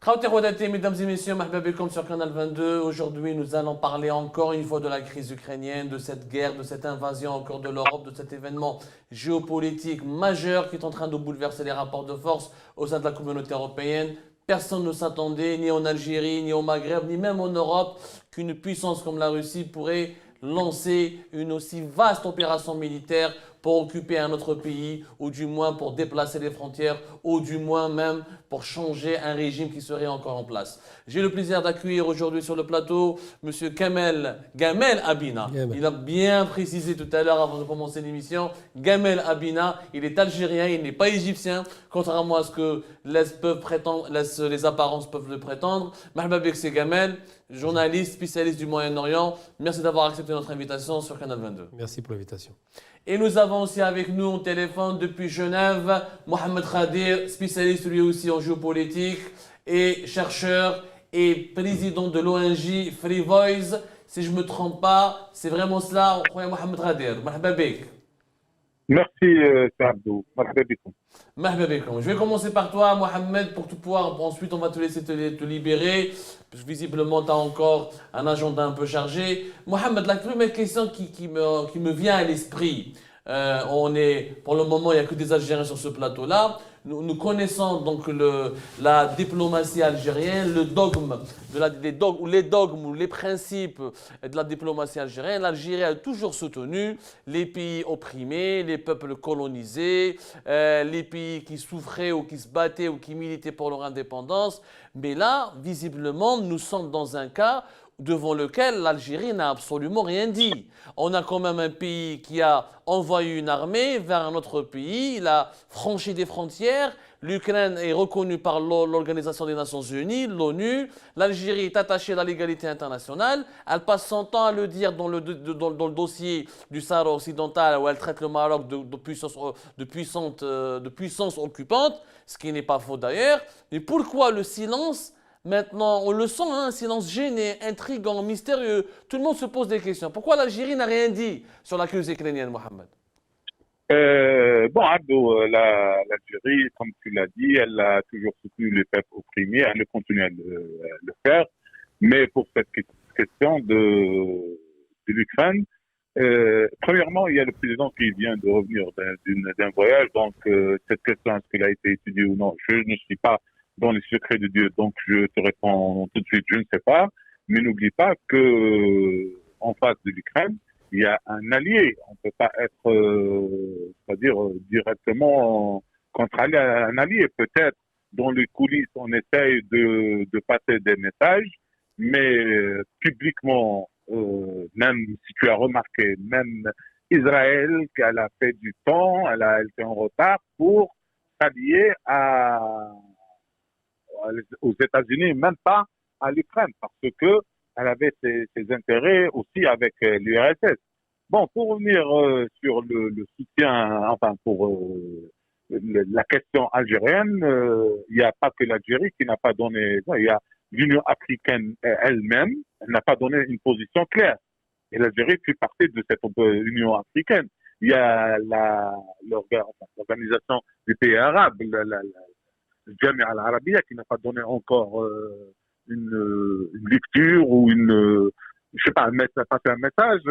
Mesdames et messieurs, marhaba bikoum sur Canal 22. Aujourd'hui, nous allons parler encore une fois de la crise ukrainienne, de cette guerre, de cette invasion encore de l'Europe, de cet événement géopolitique majeur qui est en train de bouleverser les rapports de force au sein de la communauté européenne. Personne ne s'attendait, ni en Algérie, ni au Maghreb, ni même en Europe, qu'une puissance comme la Russie pourrait lancer une aussi vaste opération militaire pour occuper un autre pays, ou du moins pour déplacer les frontières, ou du moins même pour changer un régime qui serait encore en place. J'ai le plaisir d'accueillir aujourd'hui sur le plateau M. Gamel Abina. Il a bien précisé tout à l'heure avant de commencer l'émission, Gamel Abina, il est algérien, il n'est pas égyptien, contrairement à ce que les apparences peuvent le prétendre. Marhaba bik, c'est Gamel, journaliste, spécialiste du Moyen-Orient. Merci d'avoir accepté notre invitation sur Canal 22. Merci pour l'invitation. Et nous avons aussi avec nous au téléphone depuis Genève, Mohamed Khadir, spécialiste lui aussi en géopolitique et chercheur et président de l'ONG Free Voice. Si je ne me trompe pas, c'est vraiment cela, Mohamed Khadir. Marhaba bik. Merci, Abdou. Marhaba bikoum. Marhaba bikoum. Je vais commencer par toi, Mohamed, pour tout pouvoir. Ensuite, on va te laisser te libérer. Parce que visiblement, tu as encore un agenda un peu chargé. Mohamed, la première question qui me vient à l'esprit. Pour le moment, il n'y a que des Algériens sur ce plateau-là. Nous connaissons donc la diplomatie algérienne, les dogmes ou les principes de la diplomatie algérienne. L'Algérie a toujours soutenu les pays opprimés, les peuples colonisés, les pays qui souffraient ou qui se battaient ou qui militaient pour leur indépendance. Mais là, visiblement, nous sommes dans un cas devant lequel l'Algérie n'a absolument rien dit. On a quand même un pays qui a envoyé une armée vers un autre pays, il a franchi des frontières, l'Ukraine est reconnue par l'Organisation des Nations Unies, l'ONU, l'Algérie est attachée à la légalité internationale, elle passe son temps à le dire dans le dossier du Sahara occidental où elle traite le Maroc de puissance occupante, ce qui n'est pas faux d'ailleurs. Mais pourquoi le silence ? Maintenant, on le sent, un silence gêné, intriguant, mystérieux. Tout le monde se pose des questions. Pourquoi l'Algérie n'a rien dit sur la crise ukrainienne, Mohamed? Bon, Abdou, l'Algérie, comme tu l'as dit, elle a toujours soutenu les peuples opprimés, elle continue à le faire. Mais pour cette question de l'Ukraine, premièrement, il y a le président qui vient de revenir d'un voyage. Donc, cette question, est-ce qu'elle a été étudiée ou non, je ne suis pas dans les secrets de Dieu. Donc, je te réponds tout de suite, je ne sais pas. Mais n'oublie pas que en face de l'Ukraine, il y a un allié. On ne peut pas être, c'est-à-dire directement contre un allié. Peut-être dans les coulisses, on essaye de passer des messages, mais publiquement, même si tu as remarqué, même Israël, qu'elle a fait du temps, elle était en retard pour s'allier aux États-Unis, même pas à l'Ukraine, parce que elle avait ses intérêts aussi avec l'URSS. Bon, pour revenir sur le soutien, enfin pour la question algérienne, il n'y a pas que l'Algérie qui n'a pas donné, il y a l'Union africaine elle-même, elle n'a pas donné une position claire. Et l'Algérie fait partie de cette Union africaine. Il y a l'organisation des pays arabes, Jamia al-Arabia, qui n'a pas donné encore une lecture ou je sais pas, passer un message.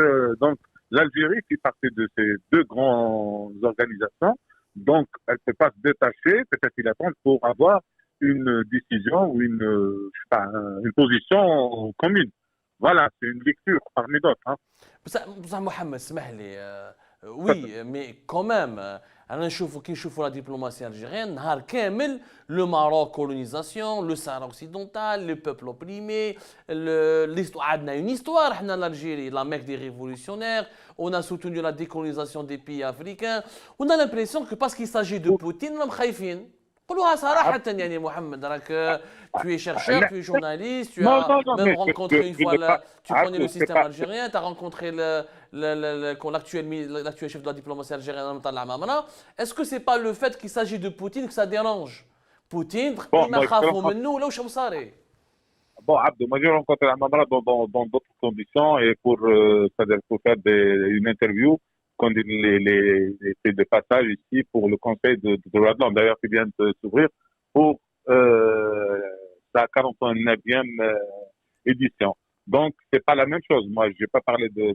Donc, l'Algérie fait partie de ces deux grandes organisations. Donc, elle ne peut pas se détacher, peut-être qu'il attend pour avoir une décision ou je sais pas, une position commune. Voilà, c'est une lecture parmi d'autres. Hein. Mohamed, oui, mais quand même, كي نشوفوا la diplomatie algérienne, نهار كامل le Maroc colonisation, le Sahara occidental, le peuple opprimé, l'histoire, on a une histoire, احنا l'Algérie, la Mecque des révolutionnaires, on a soutenu la décolonisation des pays africains, on a l'impression que parce qu'il s'agit de Poutine, on est خايفين. قولوها صراحة يعني محمد راك tu es chercheur, tu es journaliste, tu as même rencontré une fois, tu connais le système algérien, tu as rencontré l'actuel chef de la diplomatie algérienne, est-ce que c'est pas le fait qu'il s'agit de Poutine que ça dérange? Poutine, il m'a خافوا منه لو شو صاري. Bon, Abdou, moi j'ai rencontré Amamra dans d'autres conditions et c'est-à-dire pour faire une interview quand c'est de passage ici pour le Conseil de droits de l'homme, d'ailleurs qui vient de s'ouvrir pour sa 49e édition. Donc, c'est pas la même chose. Moi, je n'ai pas parlé des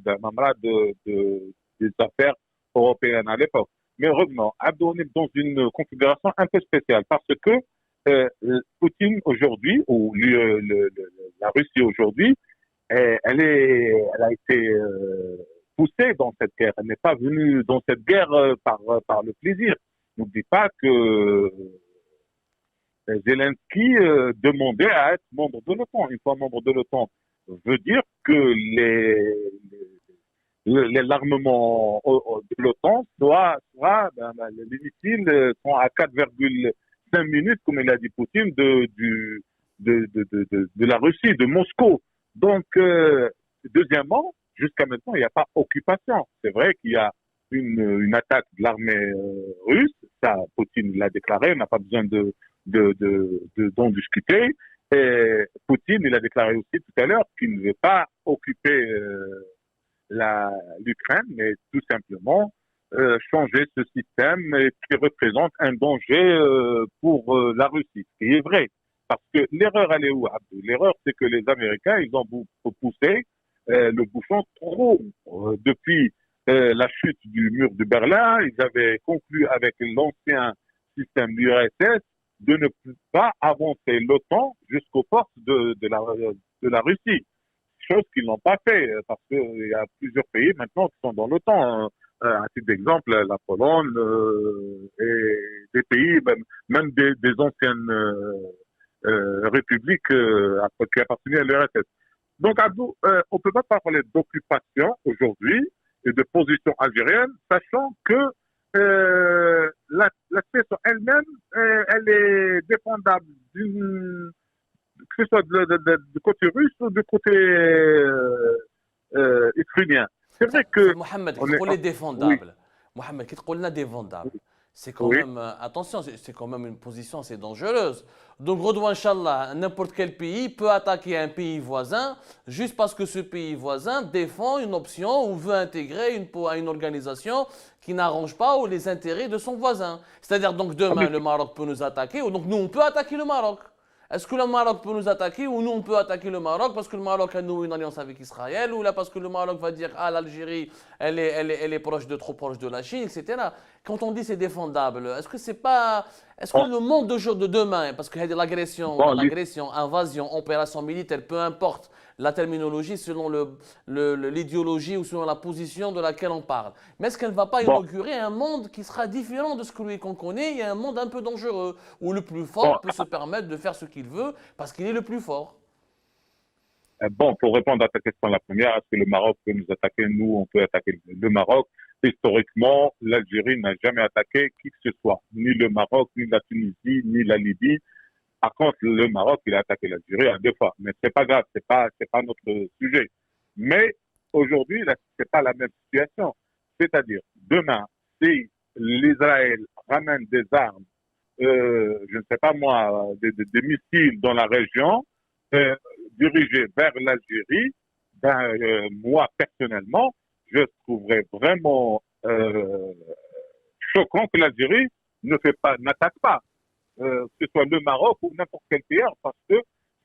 affaires européennes à l'époque. Mais revenons, Abdo, on est dans une configuration un peu spéciale parce que Poutine aujourd'hui, ou la Russie aujourd'hui, elle a été poussée dans cette guerre. Elle n'est pas venue dans cette guerre par le plaisir. N'oublie pas que Zelensky demandait à être membre de l'OTAN. Une fois membre de l'OTAN, veut dire que l'armement de l'OTAN les missiles sont à 4,5 minutes, comme il a dit Poutine, de la Russie, de Moscou. Donc, deuxièmement, jusqu'à maintenant, il n'y a pas occupation. C'est vrai qu'il y a une attaque de l'armée russe, ça, Poutine l'a déclaré, on n'a pas besoin d'en discuter. Et Poutine, il a déclaré aussi tout à l'heure qu'il ne veut pas occuper l'Ukraine, mais tout simplement changer ce système qui représente un danger pour la Russie. Ce qui est vrai. Parce que l'erreur, elle est où, Abdou? L'erreur, c'est que les Américains, ils ont poussé le bouchon trop depuis la chute du mur de Berlin. Ils avaient conclu avec l'ancien système de l'URSS de ne pas avancer l'OTAN jusqu'aux forces de la Russie. Chose qu'ils n'ont pas fait, parce qu'il y a plusieurs pays maintenant qui sont dans l'OTAN. À titre d'exemple, la Pologne et des pays, même des anciennes républiques qui appartenaient à l'URSS. Donc, Abdou, on ne peut pas parler d'occupation aujourd'hui et de position algérienne, sachant que la situation elle-même, elle est dépendable que ce soit du côté russe ou du côté ukrainien. C'est vrai que... Mohamed, qui est défendable. Mohamed, qui est défendable. C'est quand même, attention, c'est quand même une position assez dangereuse. Donc, Redouane, Inch'Allah, n'importe quel pays peut attaquer un pays voisin juste parce que ce pays voisin défend une option ou veut intégrer une organisation qui n'arrange pas ou les intérêts de son voisin. C'est-à-dire, donc, demain, le Maroc peut nous attaquer, ou donc nous, on peut attaquer le Maroc. Est-ce que le Maroc peut nous attaquer ou nous on peut attaquer le Maroc parce que le Maroc a noué une alliance avec Israël ou là parce que le Maroc va dire ah l'Algérie elle est proche trop proche de la Chine, etc. Quand on dit c'est défendable, est-ce que le monde de demain, parce que l'agression, invasion, opération militaire, peu importe la terminologie selon l'idéologie ou selon la position de laquelle on parle. Mais est-ce qu'elle ne va pas inaugurer un monde qui sera différent de ce qu'on connaît? Il y a un monde un peu dangereux où le plus fort peut se permettre de faire ce qu'il veut parce qu'il est le plus fort. Bon, pour répondre à ta question, la première, est-ce que le Maroc peut nous attaquer? Nous, on peut attaquer le Maroc. Historiquement, l'Algérie n'a jamais attaqué qui que ce soit, ni le Maroc, ni la Tunisie, ni la Libye. Par contre, le Maroc, il a attaqué l'Algérie à 2 fois. Mais c'est pas grave, c'est pas notre sujet. Mais aujourd'hui, c'est pas la même situation. C'est-à-dire, demain, si l'Israël ramène des armes, je ne sais pas moi, des missiles dans la région, dirigés vers l'Algérie, moi, personnellement, je trouverais vraiment choquant que l'Algérie n'attaque pas. Que ce soit le Maroc ou n'importe quel pays, parce que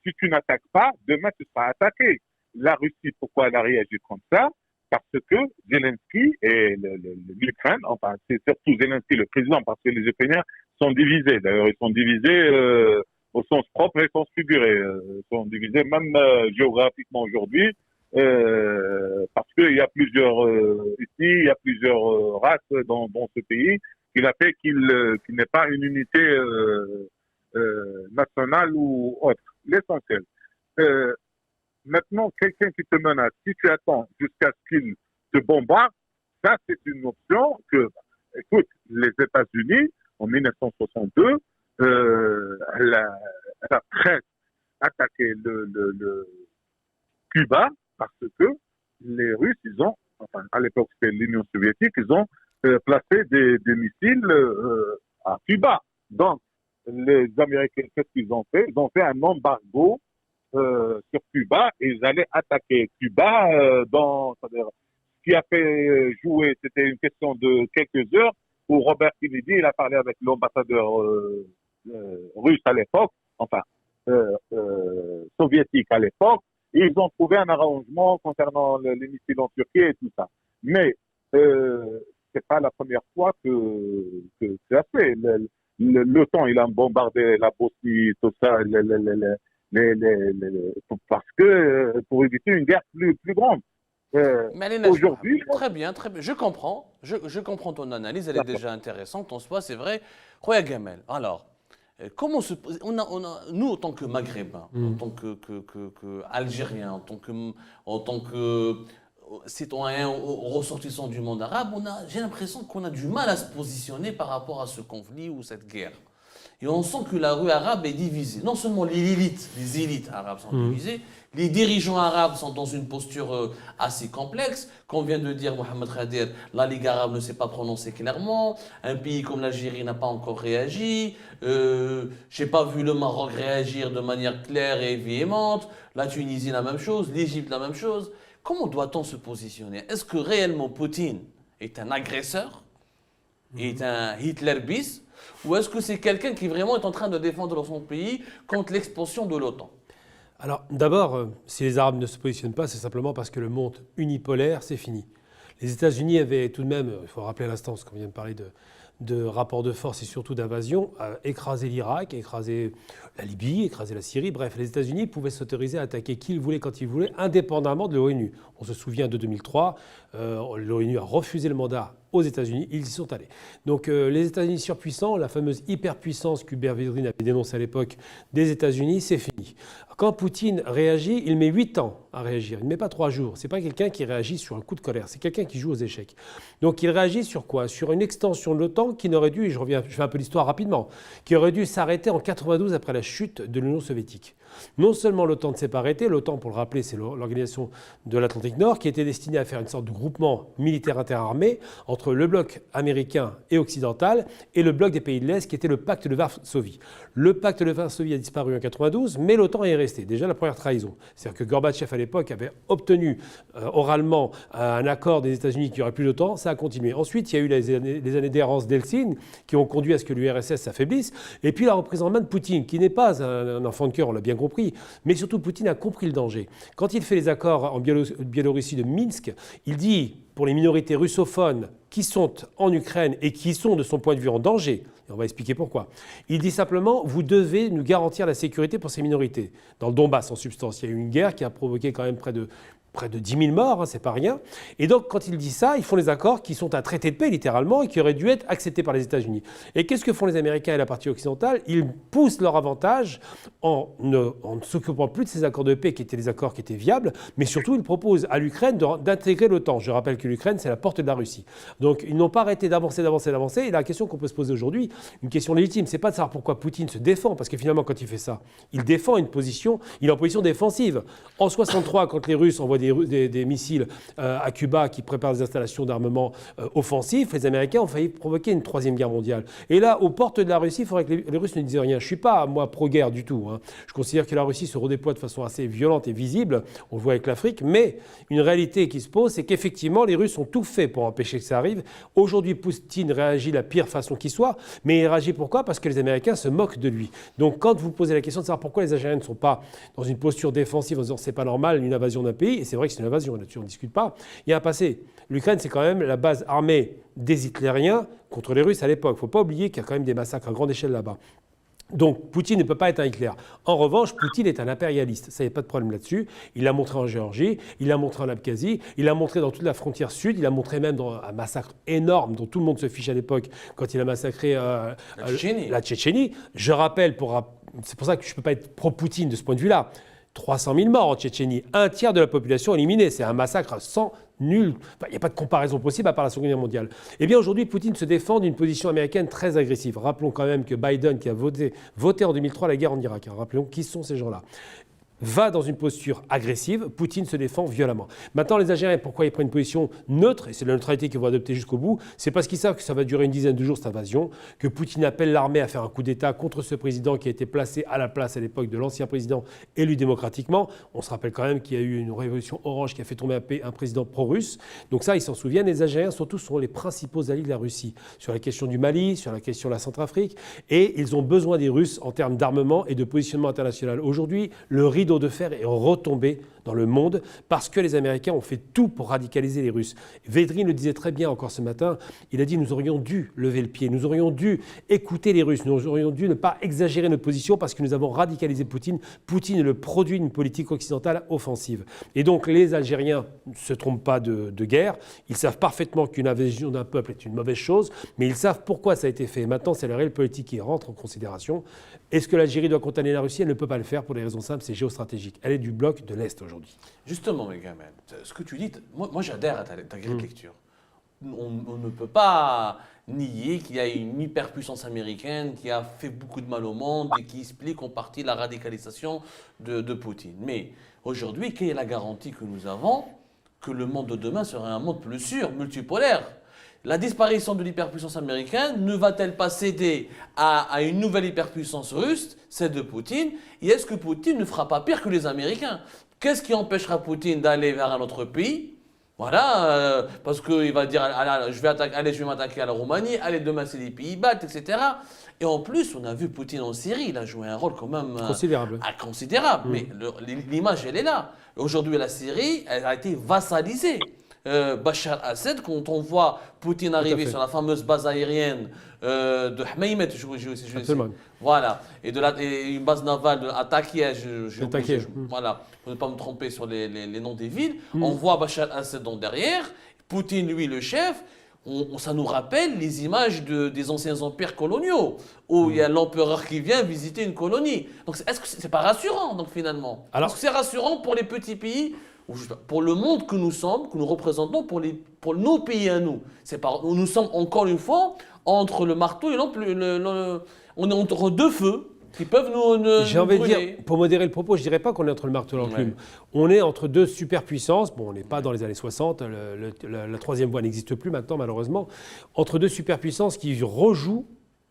si tu n'attaques pas, demain tu seras attaqué. La Russie, pourquoi elle a réagi comme ça? Parce que Zelensky et l'Ukraine, enfin c'est surtout Zelensky le président, parce que les Ukrainiens sont divisés. D'ailleurs, ils sont divisés au sens propre et au sens figuré. Ils sont divisés même géographiquement aujourd'hui, parce qu'il y a plusieurs races dans ce pays, qu'il a fait qu'il n'est pas une unité nationale ou autre. L'essentiel. Maintenant, quelqu'un qui te menace, si tu attends jusqu'à ce qu'il te bombarde, ça c'est une option que, écoute, les États-Unis, en 1962, elle a presque attaqué le Cuba parce que les Russes, enfin à l'époque c'était l'Union soviétique, ils ont placé des missiles à Cuba. Donc, les Américains, qu'est-ce qu'ils ont fait? Ils ont fait un embargo sur Cuba et ils allaient attaquer Cuba ce qui a fait jouer, c'était une question de quelques heures où Robert Kennedy, il a parlé avec l'ambassadeur russe à l'époque, enfin, soviétique à l'époque, et ils ont trouvé un arrangement concernant les missiles en Turquie et tout ça. Mais c'est pas la première fois que ça fait. L'OTAN, il a bombardé la Bosnie, tout ça, parce que pour éviter une guerre plus grande. Mais allez, Aujourd'hui, très bien, très bien. Je comprends. Je comprends ton analyse. Elle est déjà intéressante en soi, c'est vrai. Roya Gamel. Alors, comment nous, en tant que Maghrébins, en tant que Algériens, en tant que citoyens ressortissants du monde arabe, j'ai l'impression qu'on a du mal à se positionner par rapport à ce conflit ou cette guerre. Et on sent que la rue arabe est divisée. Non seulement les élites arabes sont divisées, les dirigeants arabes sont dans une posture assez complexe. Comme vient de dire Mohamed Khadir, la Ligue arabe ne s'est pas prononcée clairement. Un pays comme l'Algérie n'a pas encore réagi. Je n'ai pas vu le Maroc réagir de manière claire et véhémente. La Tunisie, la même chose. L'Égypte, la même chose. Comment doit-on se positionner? Est-ce que réellement Poutine est un agresseur, est un Hitler bis, ou est-ce que c'est quelqu'un qui vraiment est en train de défendre son pays contre l'expansion de l'OTAN? Alors d'abord, si les Arabes ne se positionnent pas, c'est simplement parce que le monde unipolaire, c'est fini. Les États-Unis avaient tout de même, il faut rappeler à l'instant, parce qu'on vient de parler de rapport de force et surtout d'invasion, écraser l'Irak, écraser la Libye, écraser la Syrie. Bref, les États-Unis pouvaient s'autoriser à attaquer qui ils voulaient, quand ils voulaient, indépendamment de l'ONU. On se souvient de 2003, l'ONU a refusé le mandat aux États-Unis, ils y sont allés. Donc les États-Unis surpuissants, la fameuse hyperpuissance qu'Hubert Védrine avait dénoncée à l'époque des États-Unis, c'est fini. Quand Poutine réagit, il met 8 ans à réagir, il ne met pas 3 jours. Ce n'est pas quelqu'un qui réagit sur un coup de colère, c'est quelqu'un qui joue aux échecs. Donc il réagit sur quoi? Sur une extension de l'OTAN qui n'aurait dû, et je fais un peu l'histoire rapidement, qui aurait dû s'arrêter en 92 après la chute de l'Union soviétique. Non seulement l'OTAN ne s'est pas arrêté, l'OTAN, pour le rappeler, c'est l'organisation de l'Atlantique Nord qui était destinée à faire une sorte de groupement militaire interarmé entre le bloc américain et occidental et le bloc des pays de l'Est qui était le pacte de Varsovie. Le pacte de Varsovie a disparu en 92, mais l'OTAN est resté. Déjà la première trahison. C'est-à-dire que Gorbatchev à l'époque avait obtenu oralement un accord des États-Unis qu'il n'y aurait plus d'OTAN, ça a continué. Ensuite, il y a eu les années d'errance d'Helsinki qui ont conduit à ce que l'URSS s'affaiblisse. Et puis la reprise en main de Poutine, qui n'est pas un enfant de cœur, on l'a bien compris, mais surtout Poutine a compris le danger. Quand il fait les accords en Biélorussie de Minsk, il dit pour les minorités russophones qui sont en Ukraine et qui sont de son point de vue en danger, et on va expliquer pourquoi, il dit simplement vous devez nous garantir la sécurité pour ces minorités. Dans le Donbass en substance, il y a eu une guerre qui a provoqué quand même près de 10 000 morts, hein, c'est pas rien. Et donc, quand il dit ça, ils font les accords qui sont un traité de paix, littéralement, et qui auraient dû être acceptés par les États-Unis. Et qu'est-ce que font les Américains et la partie occidentale? Ils poussent leur avantage en ne s'occupant plus de ces accords de paix qui étaient des accords qui étaient viables, mais surtout, ils proposent à l'Ukraine d'intégrer l'OTAN. Je rappelle que l'Ukraine, c'est la porte de la Russie. Donc, ils n'ont pas arrêté d'avancer. Et la question qu'on peut se poser aujourd'hui, une question légitime, c'est pas de savoir pourquoi Poutine se défend, parce que finalement, quand il fait ça, il défend une position, il est en position défensive. En 63, quand les Russes envoient des missiles à Cuba qui préparent des installations d'armement offensifs, les Américains ont failli provoquer une troisième guerre mondiale. Et là, aux portes de la Russie, il faudrait que les Russes ne disent rien. Je ne suis pas, moi, pro-guerre du tout. Hein. Je considère que la Russie se redéploie de façon assez violente et visible. On le voit avec l'Afrique. Mais une réalité qui se pose, c'est qu'effectivement, les Russes ont tout fait pour empêcher que ça arrive. Aujourd'hui, Poutine réagit de la pire façon qui soit. Mais il réagit pourquoi? Parce que les Américains se moquent de lui. Donc, quand vous posez la question de savoir pourquoi les Algériens ne sont pas dans une posture défensive en disant c'est pas normal une invasion d'un pays, et c'est vrai que c'est une invasion, là-dessus on ne discute pas, il y a un passé. L'Ukraine, c'est quand même la base armée des Hitlériens contre les Russes à l'époque. Il ne faut pas oublier qu'il y a quand même des massacres à grande échelle là-bas. Donc Poutine ne peut pas être un Hitler. En revanche, Poutine est un impérialiste. Ça, il n'y a pas de problème là-dessus. Il l'a montré en Géorgie, il l'a montré en Abkhazie, il l'a montré dans toute la frontière sud, il l'a montré même dans un massacre énorme dont tout le monde se fiche à l'époque quand il a massacré la Tchétchénie. Je rappelle, c'est pour ça que je ne peux pas être pro-Poutine de ce point de vue-là, 300 000 morts en Tchétchénie, un tiers de la population éliminée. C'est un massacre sans nul. Il n'y a pas de comparaison possible à part la Seconde Guerre mondiale. Eh bien aujourd'hui, Poutine se défend d'une position américaine très agressive. Rappelons quand même que Biden, qui a voté en 2003 la guerre en Irak, rappelons qui sont ces gens-là. va dans une posture agressive, Poutine se défend violemment. Maintenant, les Algériens, pourquoi ils prennent une position neutre, et c'est la neutralité qu'ils vont adopter jusqu'au bout, c'est parce qu'ils savent que ça va durer une dizaine de jours, cette invasion, que Poutine appelle l'armée à faire un coup d'État contre ce président qui a été placé à la place à l'époque de l'ancien président élu démocratiquement. On se rappelle quand même qu'il y a eu une révolution orange qui a fait tomber un président pro-russe. Donc ça, ils s'en souviennent. Les Algériens, surtout, sont les principaux alliés de la Russie sur la question du Mali, sur la question de la Centrafrique, et ils ont besoin des Russes en termes d'armement et de positionnement international. Aujourd'hui, le rideau de fer est retombé dans le monde parce que les Américains ont fait tout pour radicaliser les Russes. Védrine le disait très bien encore ce matin, il a dit nous aurions dû lever le pied, nous aurions dû écouter les Russes, nous aurions dû ne pas exagérer notre position parce que nous avons radicalisé Poutine. Poutine est le produit d'une politique occidentale offensive. Et donc les Algériens ne se trompent pas de guerre, ils savent parfaitement qu'une invasion d'un peuple est une mauvaise chose, mais ils savent pourquoi ça a été fait. Maintenant, c'est la réelle politique qui rentre en considération. Est-ce que l'Algérie doit condamner la Russie? Elle ne peut pas le faire pour des raisons simples, c'est géostratégique. Elle est du bloc de l'Est aujourd'hui. Justement, Megamed, ce que tu dis, moi j'adhère à ta grille de lecture. On ne peut pas nier qu'il y a une hyperpuissance américaine qui a fait beaucoup de mal au monde et qui explique en partie la radicalisation de Poutine. Mais aujourd'hui, quelle est la garantie que nous avons que le monde de demain sera un monde plus sûr, multipolaire? La disparition de l'hyperpuissance américaine ne va-t-elle pas céder à une nouvelle hyperpuissance russe, celle de Poutine? Et est-ce que Poutine ne fera pas pire que les Américains? Qu'est-ce qui empêchera Poutine d'aller vers un autre pays? Voilà, parce qu'il va dire allez, je vais m'attaquer à la Roumanie, allez, demain c'est les Pays-Bas, etc. Et en plus, on a vu Poutine en Syrie, il a joué un rôle quand même considérable. Considérable. Mais l'image, elle est là. Aujourd'hui, la Syrie, elle a été vassalisée. Bachar Assad, quand on voit Poutine arriver sur la fameuse base aérienne de Hmeymet, voilà, et une base navale à Takia, voilà, pour ne pas me tromper sur les noms des villes, on voit Bachar Assad derrière, Poutine, lui, le chef. Ça nous rappelle les images des anciens empires coloniaux, où il y a l'empereur qui vient visiter une colonie. Donc, est-ce que c'est pas rassurant, donc, finalement? Est-ce que c'est rassurant pour les petits pays, pour le monde que nous sommes, que nous représentons, pour nos pays à nous? Nous sommes, encore une fois, entre le marteau et l'enclume. On est entre deux feux qui peuvent nous J'ai envie de dire, pour modérer le propos, je ne dirais pas qu'on est entre le marteau et l'enclume. Ouais. On est entre deux superpuissances. Bon, on n'est pas dans les années 60, la troisième voie n'existe plus maintenant, malheureusement. Entre deux superpuissances qui rejouent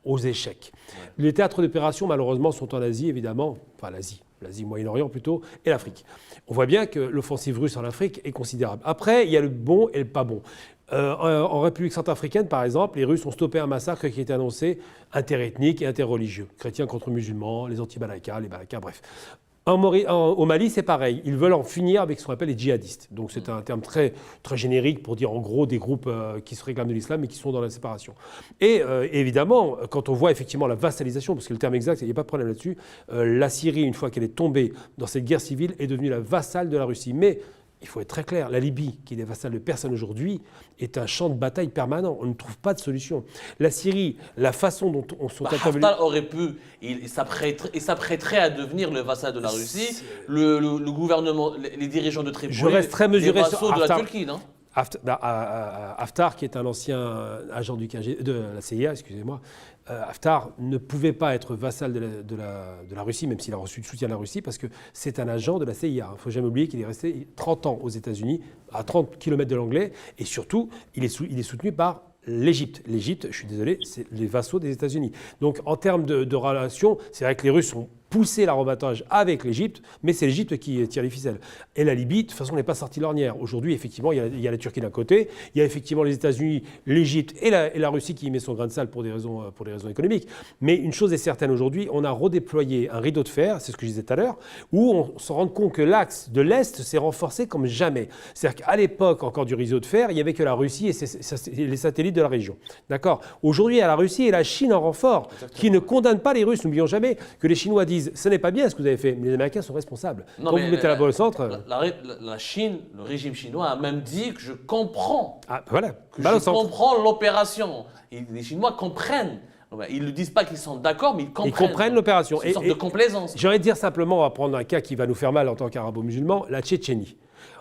aux échecs. Ouais. Les théâtres d'opération, malheureusement, sont en Asie, évidemment. Enfin, l'Asie, Moyen-Orient plutôt, et l'Afrique. On voit bien que l'offensive russe en Afrique est considérable. Après, il y a le bon et le pas bon. En République centrafricaine, par exemple, les Russes ont stoppé un massacre qui était annoncé interethnique et interreligieux. Chrétiens contre musulmans, les anti-Balaka, les Balaka, bref. Au Mali, c'est pareil. Ils veulent en finir avec ce qu'on appelle les djihadistes. Donc c'est un terme très, très générique pour dire en gros des groupes qui se réclament de l'islam et qui sont dans la séparation. Et évidemment, quand on voit effectivement la vassalisation, parce que le terme exact, il n'y a pas de problème là-dessus, la Syrie, une fois qu'elle est tombée dans cette guerre civile, est devenue la vassale de la Russie. Mais il faut être très clair, la Libye, qui est vassale de personne aujourd'hui, est un champ de bataille permanent. On ne trouve pas de solution. La Syrie, la façon dont on sont intervenus... Haftar aurait pu, il s'apprêterait à devenir le vassal de la Russie. Le gouvernement, les dirigeants de Tripoli, je reste très mesuré sur Haftar, de la Turquie, non? Haftar, qui est un ancien agent de la CIA, excusez-moi, Haftar ne pouvait pas être vassal de la Russie, même s'il a reçu le soutien de la Russie, parce que c'est un agent de la CIA. Il ne faut jamais oublier qu'il est resté 30 ans aux États-Unis, à 30 km de l'anglais, et surtout, il est soutenu par l'Égypte. L'Égypte, je suis désolé, c'est les vassaux des États-Unis. Donc, en termes de relations, c'est vrai que les Russes ont poussé l'arrobatage avec l'Égypte, mais c'est l'Égypte qui tire les ficelles. Et la Libye, de toute façon, n'est pas sortie de l'ornière. Aujourd'hui, effectivement, il y a la Turquie d'un côté, il y a effectivement les États-Unis, l'Égypte et la Russie qui y met son grain de sel pour des raisons économiques. Mais une chose est certaine aujourd'hui, on a redéployé un rideau de fer, c'est ce que je disais tout à l'heure, où on se rend compte que l'axe de l'Est s'est renforcé comme jamais. C'est-à-dire qu'à l'époque encore du rideau de fer, il n'y avait que la Russie et les satellites de la région. D'accord ? Aujourd'hui, il y a la Russie et la Chine en renfort, qui ne condamnent pas les Russes. N'oublions jamais que les Chinois disent ce n'est pas bien ce que vous avez fait, mais les Américains sont responsables. Non, quand vous mettez la balle au centre... La Chine, le régime chinois a même dit que je comprends. Ah, voilà. Que je comprends l'opération. Les Chinois comprennent. Ils ne disent pas qu'ils sont d'accord, mais ils comprennent. Ils comprennent l'opération. C'est une sorte de complaisance. J'aurais dire simplement, on va prendre un cas qui va nous faire mal en tant qu'arabo-musulmans, la Tchétchénie.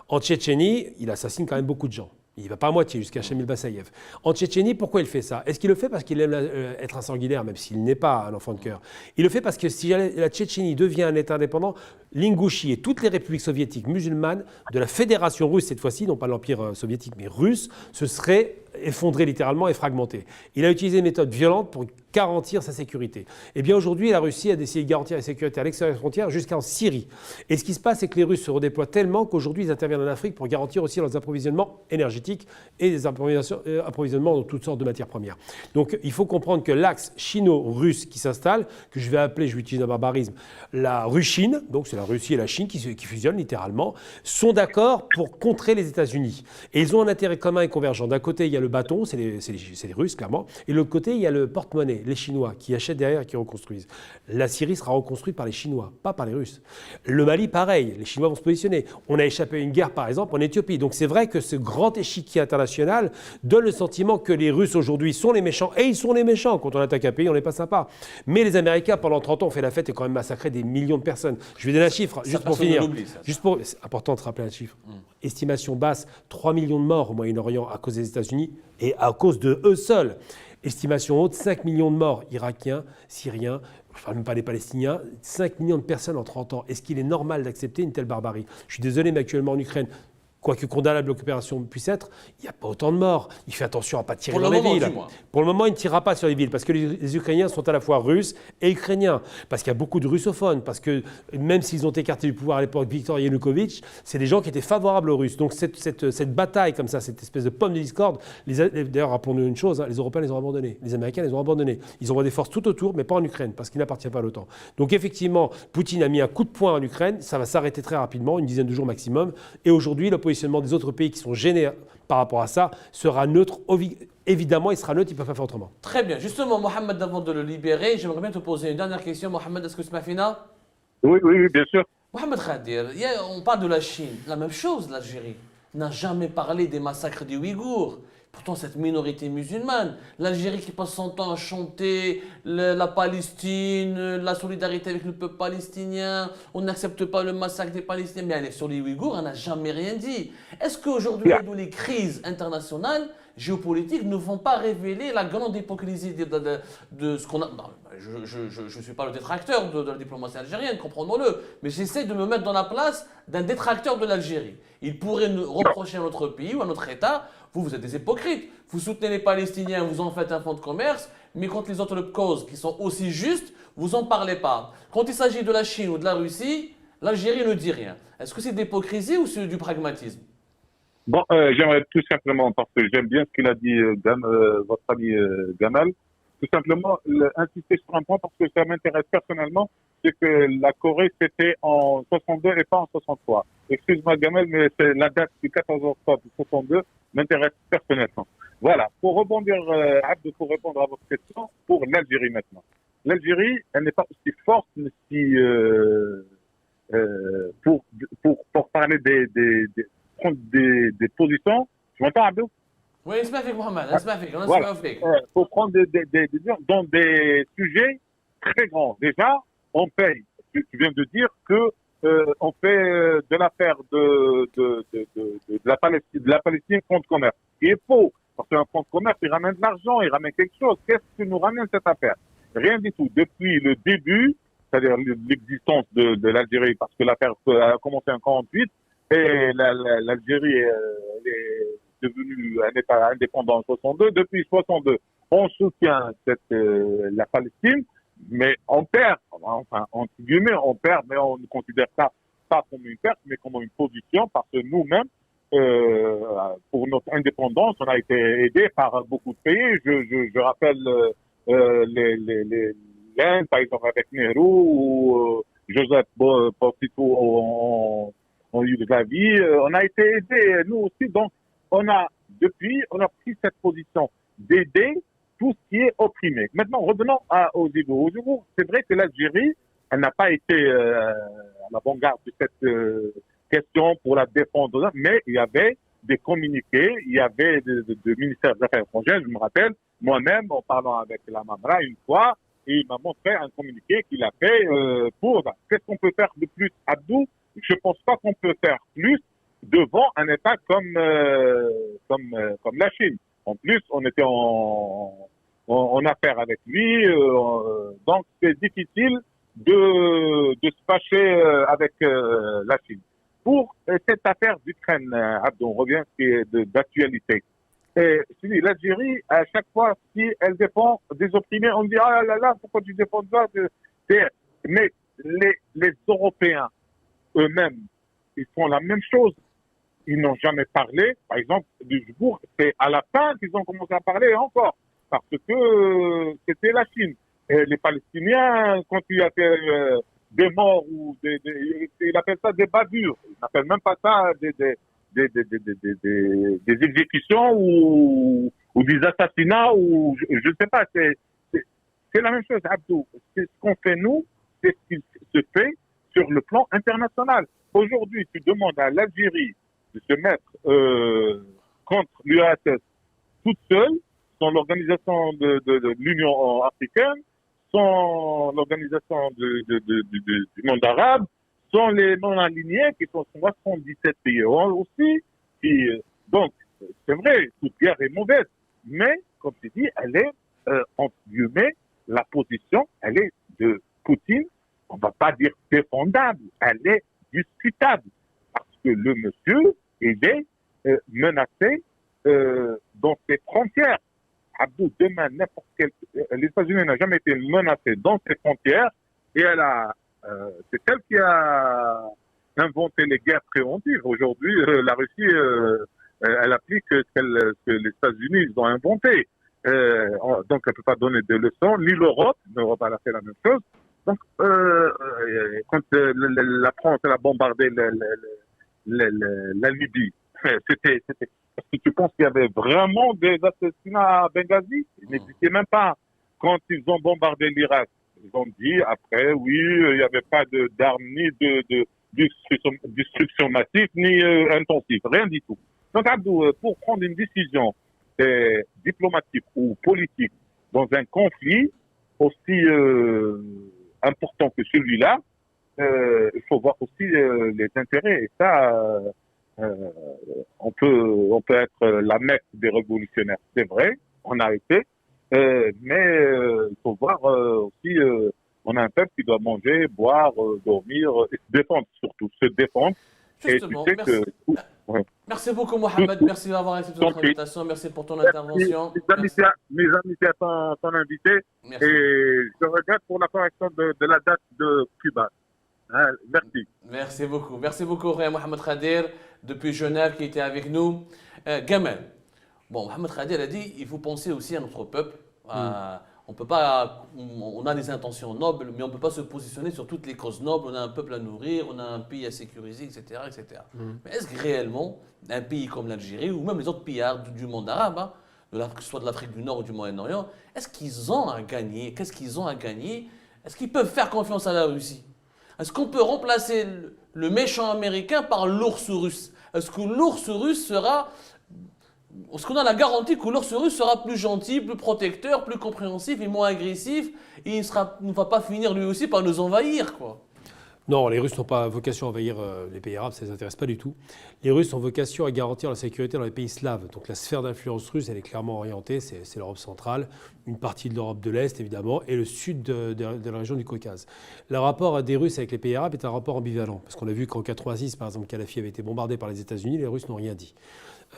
En Tchétchénie, il assassine quand même beaucoup de gens. Il ne va pas à moitié jusqu'à Shamil Bassayev. En Tchétchénie, pourquoi il fait ça? Est-ce qu'il le fait parce qu'il aime être un sanguinaire, même s'il n'est pas un enfant de cœur? Il le fait parce que si la Tchétchénie devient un État indépendant, l'Ingouchie et toutes les républiques soviétiques musulmanes de la Fédération russe, cette fois-ci, non pas l'Empire soviétique, mais russe, se seraient effondrés littéralement et fragmentés. Il a utilisé une méthode violente pour garantir sa sécurité. Eh bien aujourd'hui, la Russie a décidé de garantir la sécurité à l'extérieur des frontières jusqu'en Syrie. Et ce qui se passe, c'est que les Russes se redéploient tellement qu'aujourd'hui, ils interviennent en Afrique pour garantir aussi leurs approvisionnements énergétiques et des approvisionnements dans toutes sortes de matières premières. Donc il faut comprendre que l'axe chino-russe qui s'installe, que je vais appeler, je vais utiliser un barbarisme, la Ruchine, donc c'est la Russie et la Chine qui fusionnent littéralement, sont d'accord pour contrer les États-Unis. Et ils ont un intérêt commun et convergent. D'un côté, il y a le bâton, c'est les Russes, clairement, et de l'autre côté, il y a le porte-monnaie, les Chinois, qui achètent derrière et qui reconstruisent. La Syrie sera reconstruite par les Chinois, pas par les Russes. Le Mali, pareil, les Chinois vont se positionner. On a échappé à une guerre, par exemple, en Éthiopie. Donc c'est vrai que ce grand échiquier international donne le sentiment que les Russes, aujourd'hui, sont les méchants, et ils sont les méchants. Quand on attaque un pays, on n'est pas sympa. Mais les Américains, pendant 30 ans, ont fait la fête et quand même massacré des millions de personnes. Je vais donner un chiffre, juste pour finir. C'est important de se rappeler un chiffre. Estimation basse, 3 millions de morts au Moyen-Orient à cause des États-Unis et à cause de eux seuls. Estimation haute, 5 millions de morts irakiens, syriens, je ne parle même pas des Palestiniens, 5 millions de personnes en 30 ans. Est-ce qu'il est normal d'accepter une telle barbarie? Je suis désolé, mais actuellement en Ukraine, quoique condamnable l'opération puisse être, il n'y a pas autant de morts. Il fait attention à ne pas tirer dans les villes. Pour le moment, il ne tirera pas sur les villes parce que les Ukrainiens sont à la fois russes et ukrainiens. Parce qu'il y a beaucoup de russophones. Parce que même s'ils ont écarté du pouvoir à l'époque Viktor Yanukovych, c'est des gens qui étaient favorables aux Russes. Donc cette bataille comme ça, cette espèce de pomme de discorde, d'ailleurs, rappelons-nous une chose, hein, les Européens les ont abandonnés. Les Américains les ont abandonnés. Ils envoient des forces tout autour, mais pas en Ukraine, parce qu'ils n'appartiennent pas à l'OTAN. Donc effectivement, Poutine a mis un coup de poing en Ukraine. Ça va s'arrêter très rapidement, une dizaine de jours maximum. Et aujourd'hui, le positionnement des autres pays qui sont gênés par rapport à ça sera neutre. Évidemment, il sera neutre, ils ne peuvent pas faire autrement. Très bien. Justement, Mohamed, avant de le libérer, j'aimerais bien te poser une dernière question. Mohamed, est-ce que c'est ma fina? Oui, oui, oui, bien sûr. Mohamed Khadir, on parle de la Chine. La même chose, l'Algérie n'a jamais parlé des massacres des Ouïghours. Pourtant, cette minorité musulmane, l'Algérie qui passe son temps à chanter la Palestine, la solidarité avec le peuple palestinien, on n'accepte pas le massacre des Palestiniens, mais elle est sur les Ouïghours, elle n'a jamais rien dit. Est-ce qu'aujourd'hui, les crises internationales, géopolitiques, ne vont pas révéler la grande hypocrisie de ce qu'on a... Non, je ne suis pas le détracteur de la diplomatie algérienne, comprenons-le, mais j'essaie de me mettre dans la place d'un détracteur de l'Algérie. Il pourrait nous reprocher à notre pays ou à notre État: vous êtes des hypocrites, vous soutenez les Palestiniens, vous en faites un fonds de commerce, mais quand les autres causes qui sont aussi justes, vous n'en parlez pas. Quand il s'agit de la Chine ou de la Russie, l'Algérie ne dit rien. Est-ce que c'est de l'hypocrisie ou c'est du pragmatisme? Bon, j'aimerais tout simplement, parce que j'aime bien ce qu'il a dit votre ami Gamal, tout simplement insister sur un point parce que ça m'intéresse personnellement, c'est que la Corée c'était en 62 et pas en 63. Excuse-moi Gamal, mais c'est la date du 14 octobre 62 m'intéresse personnellement. Voilà, pour rebondir, Abd, pour répondre à votre question, pour l'Algérie maintenant. L'Algérie, elle n'est pas aussi forte si pour parler prendre des positions. Tu m'entends, Abdou? Oui, اسمع Mohamed, voilà. Pour prendre des décisions dans des sujets très grands. Déjà, on paye. Tu viens de dire que on fait de l'affaire de la Palestine compte commerce. Il est faux. Parce qu'un compte commerce, il ramène de l'argent, il ramène quelque chose. Qu'est-ce que nous ramène cette affaire? Rien du tout. Depuis le début, c'est-à-dire l'existence de l'Algérie, parce que l'affaire a commencé en 48, et l'Algérie est devenue un État indépendant en 62. Depuis 62, on soutient la Palestine, mais on perd, enfin, entre guillemets, on perd, mais on ne considère ça pas comme une perte, mais comme une position, parce que nous-mêmes, pour notre indépendance, on a été aidés par beaucoup de pays. Je rappelle l'Inde, par exemple, avec Nehru, ou Joseph Botito en Yougoslavie. On a été aidés, nous aussi. Donc, on a pris cette position d'aider tout ce qui est opprimé. Maintenant, revenons aux Ouïghours. Aux Ouïghours, c'est vrai que l'Algérie, elle n'a pas été à l'avant-garde de cette question pour la défendre, mais il y avait des communiqués, il y avait des ministères des Affaires étrangères, je me rappelle, moi-même, en parlant avec la Mamra une fois, et il m'a montré un communiqué qu'il a fait pour... Qu'est-ce qu'on peut faire de plus, Abdou? Je ne pense pas qu'on peut faire plus devant un État comme comme la Chine. En plus, on était en affaire avec lui, donc c'est difficile de se fâcher avec la Chine. Pour cette affaire d'Ukraine, Abdou, on revient ce qui est d'actualité. L'Algérie, à chaque fois, si elle défend des opprimés, on dit « Ah là là, pourquoi tu défends ça ?» Mais les Européens eux-mêmes, ils font la même chose. Ils n'ont jamais parlé. Par exemple, du jour, c'est à la fin qu'ils ont commencé à parler encore, parce que c'était la Chine. Et les Palestiniens, quand il y a des morts ou ils appellent ça des bavures. Ils n'appellent même pas ça des exécutions ou des assassinats ou je ne sais pas. C'est la même chose, Abdou. C'est ce qu'on fait nous, c'est ce qui se fait sur le plan international. Aujourd'hui, tu demandes à l'Algérie de se mettre contre l'URSS toute seule, sans l'organisation de l'Union africaine, sans l'organisation du monde arabe, sans les non-alignés qui sont 77 pays aussi. Donc, c'est vrai, toute guerre est mauvaise, mais, comme tu dis, elle est, entre guillemets, la position, elle est de Poutine, on ne va pas dire défendable, elle est discutable. Parce que le monsieur, il est menacé dans ses frontières. Abdou, demain, n'importe quel... Les États-Unis n'ont jamais été menacés dans ses frontières et c'est elle qui a inventé les guerres préventives. Aujourd'hui, la Russie, elle applique ce que les États-Unis ont inventé. Donc, elle ne peut pas donner de leçons, ni l'Europe. L'Europe, elle a fait la même chose. Donc, quand la France elle a bombardé la Libye, c'était... Est-ce que tu penses qu'il y avait vraiment des assassinats à Benghazi? Ils n'existaient même pas. Quand ils ont bombardé l'Irak, ils ont dit après, oui, il n'y avait pas d'armes ni de destruction massive, ni intensive, rien du tout. Donc, Abdou, pour prendre une décision diplomatique ou politique dans un conflit aussi important que celui-là, il faut voir aussi les intérêts. Et ça, on peut être la Mecque des révolutionnaires, c'est vrai, on a été, mais il faut voir aussi, on a un peuple qui doit manger, boire, dormir, et se défendre surtout, se défendre. Justement, et tu sais merci. Merci beaucoup Mohamed, merci d'avoir accepté notre invitation, merci pour ton intervention. Mes amitiés à ton invité, Merci. et je regrette pour la correction de la date de Cuba. Hein, merci. Merci beaucoup Raya Mohamed Khadir depuis Genève qui était avec nous. Gamal, bon, Mohamed Khadir a dit il faut penser aussi à notre peuple. On peut pas, on a des intentions nobles, mais on ne peut pas se positionner sur toutes les causes nobles. On a un peuple à nourrir, on a un pays à sécuriser, etc. etc. Mais est-ce que réellement, un pays comme l'Algérie, ou même les autres pays du monde arabe, hein, que ce soit de l'Afrique du Nord ou du Moyen-Orient, est-ce qu'ils ont à gagner? Qu'est-ce qu'ils ont à gagner? Est-ce qu'ils peuvent faire confiance à la Russie? Est-ce qu'on peut remplacer le méchant américain par l'ours russe? Est-ce que l'ours russe sera... Est-ce qu'on a la garantie que l'ours russe sera plus gentil, plus protecteur, plus compréhensif et moins agressif et il ne va pas finir lui aussi par nous envahir, quoi? Non, les Russes n'ont pas vocation à envahir les pays arabes, ça ne les intéresse pas du tout. Les Russes ont vocation à garantir la sécurité dans les pays slaves. Donc la sphère d'influence russe, elle est clairement orientée, c'est l'Europe centrale, une partie de l'Europe de l'Est évidemment, et le sud de la région du Caucase. Le rapport des Russes avec les pays arabes est un rapport ambivalent, parce qu'on a vu qu'en 1986, par exemple, Kadhafi avait été bombardé par les États-Unis, les Russes n'ont rien dit.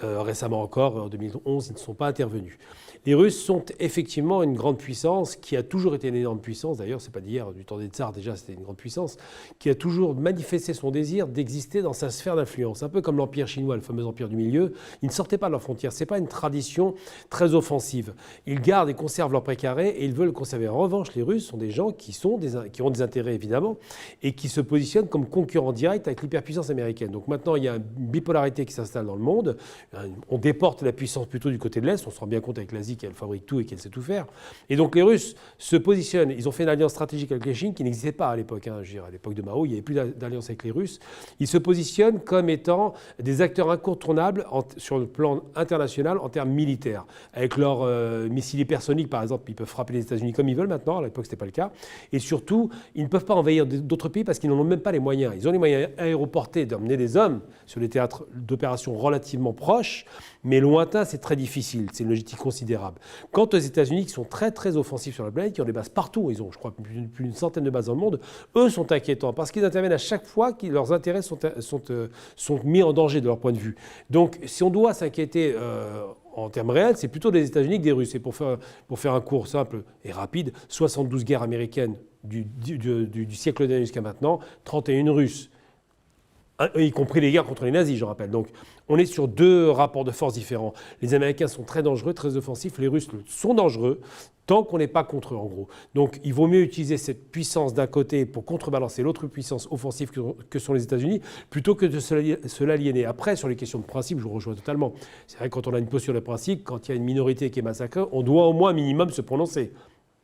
Récemment encore, en 2011, ils ne sont pas intervenus. Les Russes sont effectivement une grande puissance qui a toujours été une énorme puissance. D'ailleurs, c'est pas d'hier, du temps des tsars déjà, c'était une grande puissance qui a toujours manifesté son désir d'exister dans sa sphère d'influence. Un peu comme l'empire chinois, le fameux empire du milieu, ils ne sortaient pas de leurs frontières. C'est pas une tradition très offensive. Ils gardent et conservent leur précaré et ils veulent le conserver. En revanche, les Russes sont des gens qui ont des intérêts évidemment et qui se positionnent comme concurrents directs avec l'hyperpuissance américaine. Donc maintenant, il y a une bipolarité qui s'installe dans le monde. On déporte la puissance plutôt du côté de l'Est. On se rend bien compte avec l'Asie qu'elle fabrique tout et qu'elle sait tout faire. Et donc les Russes se positionnent. Ils ont fait une alliance stratégique avec la Chine qui n'existait pas à l'époque. Hein. Je veux dire, à l'époque de Mao, il n'y avait plus d'alliance avec les Russes. Ils se positionnent comme étant des acteurs incontournables sur le plan international en termes militaires. Avec leurs missiles hypersoniques, par exemple, ils peuvent frapper les États-Unis comme ils veulent maintenant. À l'époque, ce n'était pas le cas. Et surtout, ils ne peuvent pas envahir d'autres pays parce qu'ils n'en ont même pas les moyens. Ils ont les moyens aéroportés d'emmener des hommes sur les théâtres d'opérations relativement proches proche, mais lointain, c'est très difficile. C'est une logistique considérable. Quant aux États-Unis, qui sont très, très offensifs sur la planète, qui ont des bases partout, ils ont, je crois, plus d'une centaine de bases dans le monde, eux sont inquiétants parce qu'ils interviennent à chaque fois que leurs intérêts sont mis en danger de leur point de vue. Donc, si on doit s'inquiéter en termes réels, c'est plutôt des États-Unis que des Russes. Et pour faire un cours simple et rapide, 72 guerres américaines du siècle dernier jusqu'à maintenant, 31 russes, y compris les guerres contre les nazis, je rappelle. Donc, on est sur deux rapports de force différents. Les Américains sont très dangereux, très offensifs. Les Russes sont dangereux tant qu'on n'est pas contre eux, en gros. Donc, il vaut mieux utiliser cette puissance d'un côté pour contrebalancer l'autre puissance offensive que sont les États-Unis, plutôt que de se l'aliéner. Après, sur les questions de principe, je vous rejoins totalement. C'est vrai que quand on a une posture de principe, quand il y a une minorité qui est massacrée, on doit au moins minimum se prononcer,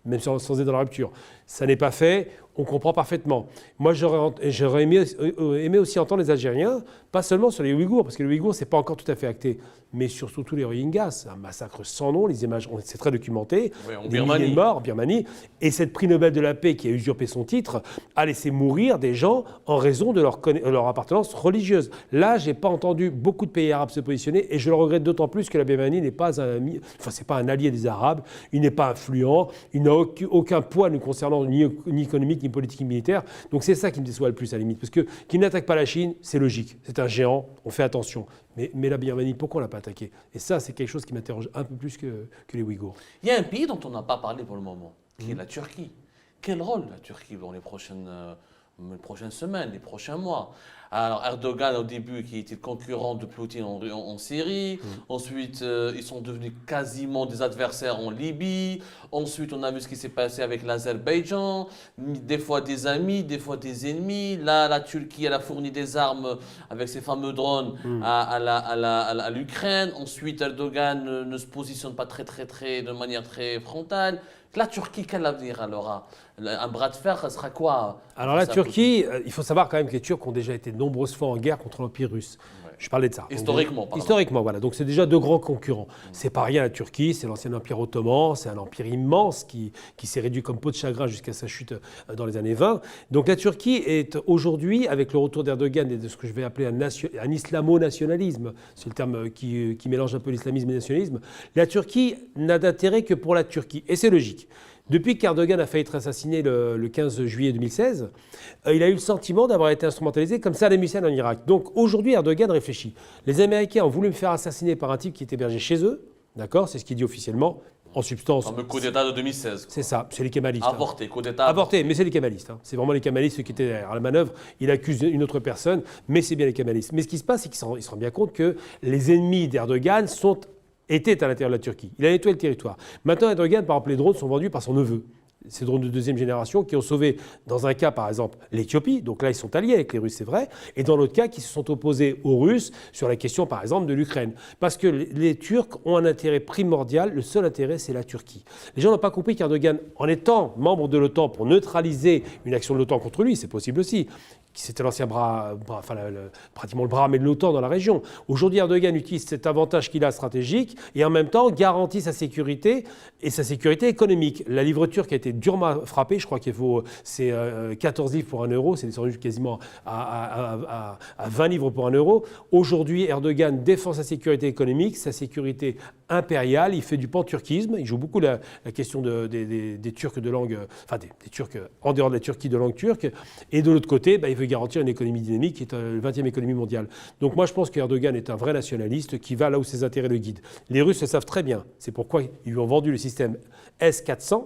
même sans être dans la rupture. Ça n'est pas fait, on comprend parfaitement. Moi, j'aurais aimé aussi entendre les Algériens, pas seulement sur les Ouïghours, parce que les Ouïghours, ce n'est pas encore tout à fait acté, mais surtout tous les Rohingyas. C'est un massacre sans nom, les images, c'est très documenté. Oui, en des Birmanie. milliers de morts en Birmanie. Et cette prix Nobel de la paix qui a usurpé son titre a laissé mourir des gens en raison de leur appartenance religieuse. Là, je n'ai pas entendu beaucoup de pays arabes se positionner, et je le regrette d'autant plus que la Birmanie n'est pas c'est pas un allié des Arabes, il n'est pas influent, il n'a aucun poids nous concernant ni économique, ni politique, ni militaire. Donc c'est ça qui me déçoit le plus à la limite. Parce que qu'il n'attaque pas la Chine, c'est logique. C'est un géant, on fait attention. Mais la Birmanie, pourquoi on ne l'a pas attaqué? Et ça, c'est quelque chose qui m'interroge un peu plus que les Ouïghours. Il y a un pays dont on n'a pas parlé pour le moment, qui est la Turquie. Quel rôle la Turquie dans les prochaines semaines, les prochains mois? Alors Erdogan au début qui était le concurrent de Poutine en Syrie, ensuite ils sont devenus quasiment des adversaires en Libye, ensuite on a vu ce qui s'est passé avec l'Azerbaïdjan, des fois des amis, des fois des ennemis. Là la Turquie elle a fourni des armes avec ses fameux drones à l'Ukraine, ensuite Erdogan ne se positionne pas de manière très frontale. La Turquie, quel avenir elle aura? Un bras de fer, ça sera quoi? Alors la Turquie, il faut savoir quand même que les Turcs ont déjà été de nombreuses fois en guerre contre l'Empire russe. Ouais. Je parlais de ça. Historiquement, pardon. Historiquement, voilà. Donc c'est déjà deux grands concurrents. C'est pas rien la Turquie, c'est l'ancien empire ottoman, c'est un empire immense qui s'est réduit comme peau de chagrin jusqu'à sa chute dans les années 20. Donc la Turquie est aujourd'hui, avec le retour d'Erdogan et de ce que je vais appeler un islamo-nationalisme, c'est le terme qui mélange un peu l'islamisme et le nationalisme, la Turquie n'a d'intérêt que pour la Turquie. Et c'est logique. Depuis qu'Erdogan a failli être assassiné le 15 juillet 2016, il a eu le sentiment d'avoir été instrumentalisé comme Saddam Hussein en Irak. Donc aujourd'hui, Erdogan réfléchit. Les Américains ont voulu me faire assassiner par un type qui est hébergé chez eux, d'accord, c'est ce qu'il dit officiellement. En substance. Le coup d'État de 2016. C'est ça, c'est les kémalistes. Avorté, coup d'État. Avorté, mais c'est les kémalistes. C'est vraiment les kémalistes qui étaient derrière la manœuvre. Il accuse une autre personne, mais c'est bien les kémalistes. Mais ce qui se passe, c'est qu'il se rend bien compte que les ennemis d'Erdogan étaient à l'intérieur de la Turquie. Il a nettoyé le territoire. Maintenant, Erdogan, par exemple, les drones sont vendus par son neveu. Ces drones de deuxième génération qui ont sauvé, dans un cas par exemple, l'Éthiopie, donc là ils sont alliés avec les Russes, c'est vrai, et dans l'autre cas qui se sont opposés aux Russes sur la question par exemple de l'Ukraine. Parce que les Turcs ont un intérêt primordial, le seul intérêt c'est la Turquie. Les gens n'ont pas compris qu'Erdogan, en étant membre de l'OTAN pour neutraliser une action de l'OTAN contre lui, c'est possible aussi, c'était l'ancien pratiquement le bras armé de l'OTAN dans la région. Aujourd'hui, Erdogan utilise cet avantage qu'il a stratégique et en même temps garantit sa sécurité et sa sécurité économique. La livre turque a été durement frappée, je crois qu'il faut 14 livres pour 1 euro, c'est descendu quasiment à 20 livres pour 1 euro. Aujourd'hui, Erdogan défend sa sécurité économique, sa sécurité impériale, il fait du panturquisme, il joue beaucoup la question des Turcs de langue, des Turcs en dehors de la Turquie de langue turque, et de l'autre côté, il veut garantir une économie dynamique qui est la 20e économie mondiale. Donc moi je pense qu'Erdogan est un vrai nationaliste qui va là où ses intérêts le guident. Les Russes le savent très bien, c'est pourquoi ils lui ont vendu le système S-400.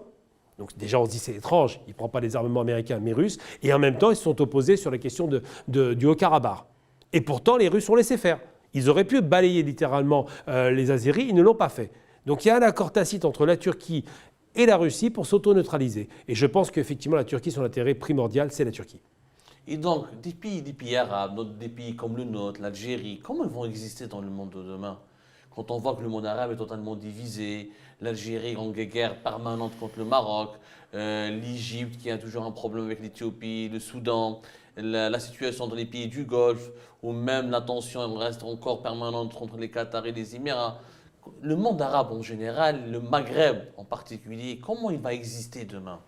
Donc déjà on se dit c'est étrange, il ne prend pas les armements américains mais russes, et en même temps ils se sont opposés sur la question du Haut-Karabakh. Et pourtant les Russes ont laissé faire. Ils auraient pu balayer littéralement les Azéris, ils ne l'ont pas fait. Donc il y a un accord tacite entre la Turquie et la Russie pour s'auto-neutraliser. Et je pense qu'effectivement la Turquie, son intérêt primordial, c'est la Turquie. Et donc, des pays arabes, des pays comme le nôtre, l'Algérie, comment ils vont exister dans le monde de demain? Quand on voit que le monde arabe est totalement divisé, l'Algérie en guerre permanente contre le Maroc, l'Égypte qui a toujours un problème avec l'Éthiopie, le Soudan, la situation dans les pays du Golfe, ou même la tension reste encore permanente entre les Qatars et les Émirats. Le monde arabe en général, le Maghreb en particulier, comment il va exister demain?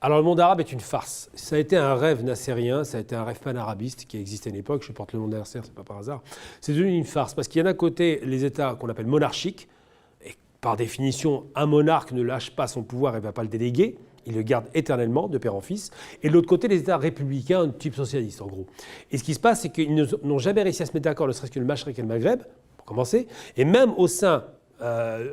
Alors le monde arabe est une farce. Ça a été un rêve nassérien, ça a été un rêve panarabiste qui existait à l'époque. Je porte le nom de Nasser, c'est pas par hasard. C'est devenu une farce parce qu'il y a d'un côté les États qu'on appelle monarchiques. Et par définition, un monarque ne lâche pas son pouvoir et ne va pas le déléguer. Il le garde éternellement, de père en fils. Et de l'autre côté, les États républicains, de type socialiste, en gros. Et ce qui se passe, c'est qu'ils n'ont jamais réussi à se mettre d'accord, ne serait-ce que le Machrek et le Maghreb, pour commencer. Et même au sein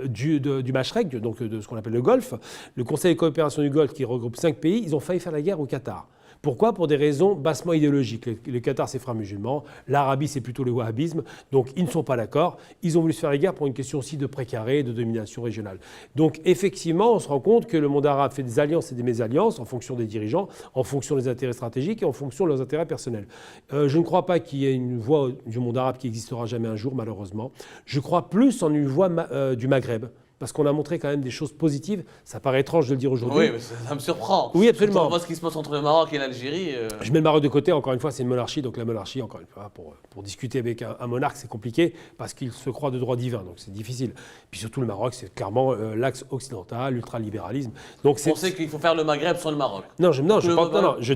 du Machrek, donc de ce qu'on appelle le Golfe, le Conseil de coopération du Golfe, qui regroupe 5 pays, ils ont failli faire la guerre au Qatar. Pourquoi? Pour des raisons bassement idéologiques. Le Qatar, c'est frères musulmans. L'Arabie, c'est plutôt le wahhabisme. Donc, ils ne sont pas d'accord. Ils ont voulu se faire la guerre pour une question aussi de précaré, de domination régionale. Donc, effectivement, on se rend compte que le monde arabe fait des alliances et des mésalliances en fonction des dirigeants, en fonction des intérêts stratégiques et en fonction de leurs intérêts personnels. Je ne crois pas qu'il y ait une voie du monde arabe qui existera jamais un jour, malheureusement. Je crois plus en une voie du Maghreb. Parce qu'on a montré quand même des choses positives. Ça paraît étrange de le dire aujourd'hui. Oui, mais ça me surprend. Oui, absolument. Quand on voit ce qui se passe entre le Maroc et l'Algérie. Je mets le Maroc de côté, encore une fois, c'est une monarchie. Donc la monarchie, encore une fois, pour discuter avec un monarque, c'est compliqué parce qu'il se croit de droit divin. Donc c'est difficile. Puis surtout, le Maroc, c'est clairement l'axe occidental, l'ultralibéralisme. Donc On sait qu'il faut faire le Maghreb sans le Maroc. Je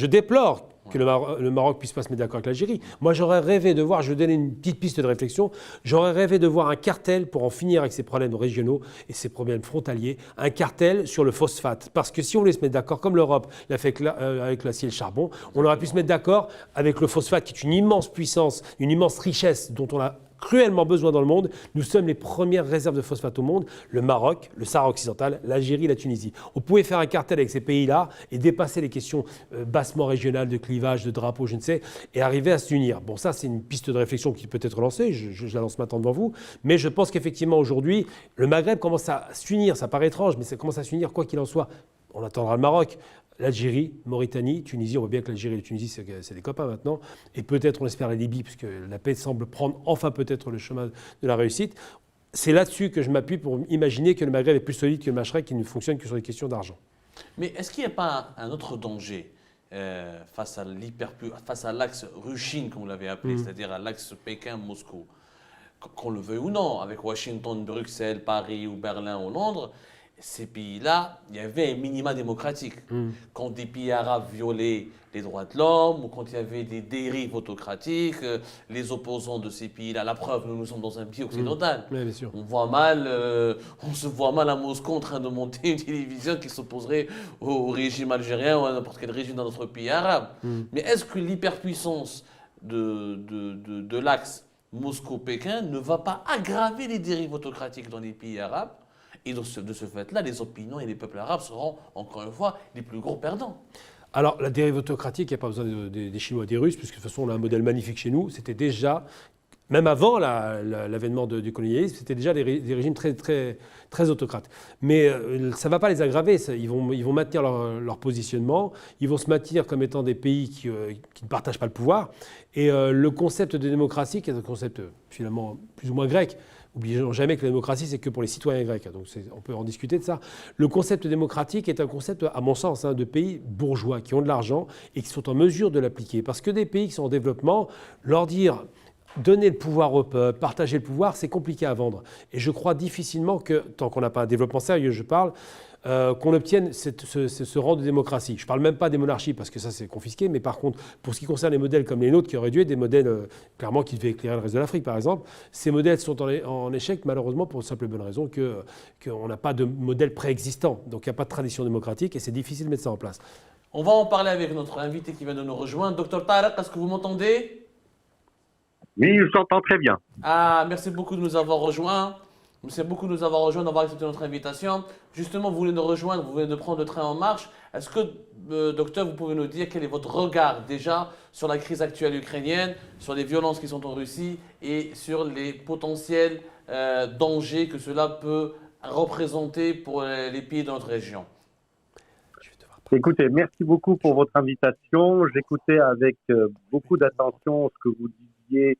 déplore que le Maroc puisse pas se mettre d'accord avec l'Algérie. Moi, j'aurais rêvé de voir, je vais vous donner une petite piste de réflexion, j'aurais rêvé de voir un cartel pour en finir avec ces problèmes régionaux et ces problèmes frontaliers, un cartel sur le phosphate. Parce que si on voulait se mettre d'accord, comme l'Europe l'a fait avec l'acier et le charbon, on aurait pu se mettre d'accord avec le phosphate, qui est une immense puissance, une immense richesse dont on a cruellement besoin dans le monde. Nous sommes les premières réserves de phosphate au monde, le Maroc, le Sahara occidental, l'Algérie, la Tunisie. On pouvait faire un cartel avec ces pays-là et dépasser les questions bassement régionales, de clivage, de drapeau, je ne sais, et arriver à s'unir. Bon, ça, c'est une piste de réflexion qui peut être lancée, je la lance maintenant devant vous, mais je pense qu'effectivement, aujourd'hui, le Maghreb commence à s'unir, ça paraît étrange, mais ça commence à s'unir, quoi qu'il en soit. On attendra le Maroc, l'Algérie, Mauritanie, Tunisie. On voit bien que l'Algérie et la Tunisie, c'est des copains maintenant. Et peut-être, on espère, la Libye, puisque la paix semble prendre enfin peut-être le chemin de la réussite. C'est là-dessus que je m'appuie pour imaginer que le Maghreb est plus solide que le Machrek, qui ne fonctionne que sur des questions d'argent. Mais est-ce qu'il n'y a pas un autre danger face à l'axe Rushin, comme vous l'avez appelé, c'est-à-dire à l'axe Pékin-Moscou, qu'on le veuille ou non, avec Washington, Bruxelles, Paris ou Berlin ou Londres, ces pays-là, il y avait un minima démocratique. Quand des pays arabes violaient les droits de l'homme ou quand il y avait des dérives autocratiques, les opposants de ces pays-là, la preuve, nous sommes dans un pays occidental. Oui, bien sûr. On se voit mal à Moscou en train de monter une télévision qui s'opposerait au régime algérien ou à n'importe quel régime dans notre pays arabe. Mais est-ce que l'hyperpuissance de l'axe Moscou-Pékin ne va pas aggraver les dérives autocratiques dans les pays arabes? Et de ce fait-là, les opinions et les peuples arabes seront, encore une fois, les plus gros perdants. Alors, la dérive autocratique, il n'y a pas besoin des Chinois et des Russes, puisque de toute façon, on a un modèle magnifique chez nous. C'était déjà, même avant l'avènement du colonialisme, c'était déjà des régimes très, très, très autocrates. Mais ça ne va pas les aggraver. Ils vont maintenir leur positionnement. Ils vont se maintenir comme étant des pays qui ne partagent pas le pouvoir. Et le concept de démocratie, qui est un concept finalement plus ou moins grec, n'oublions jamais que la démocratie, c'est que pour les citoyens grecs. Donc on peut en discuter de ça. Le concept démocratique est un concept, à mon sens, de pays bourgeois qui ont de l'argent et qui sont en mesure de l'appliquer. Parce que des pays qui sont en développement, leur dire donner le pouvoir au peuple, partager le pouvoir, c'est compliqué à vendre. Et je crois difficilement que, tant qu'on n'a pas un développement sérieux, je parle, qu'on obtienne ce rang de démocratie. Je ne parle même pas des monarchies, parce que ça, c'est confisqué, mais par contre, pour ce qui concerne les modèles comme les nôtres, qui auraient dû être des modèles, clairement, qui devaient éclairer le reste de l'Afrique, par exemple, ces modèles sont en échec, malheureusement, pour une simple et bonne raison qu'on n'a pas de modèle préexistant. Donc, il n'y a pas de tradition démocratique, et c'est difficile de mettre ça en place. On va en parler avec notre invité qui vient de nous rejoindre. Docteur Tarek, est-ce que vous m'entendez? Oui, je t'entends très bien. Ah, merci beaucoup de nous avoir rejoints. Merci beaucoup de nous avoir rejoints, d'avoir accepté notre invitation. Justement, vous venez de rejoindre, vous venez de prendre le train en marche. Est-ce que, docteur, vous pouvez nous dire quel est votre regard déjà sur la crise actuelle ukrainienne, sur les violences qui sont en Russie et sur les potentiels dangers que cela peut représenter pour les pays de notre région? Écoutez, merci beaucoup pour votre invitation. J'écoutais avec beaucoup d'attention ce que vous disiez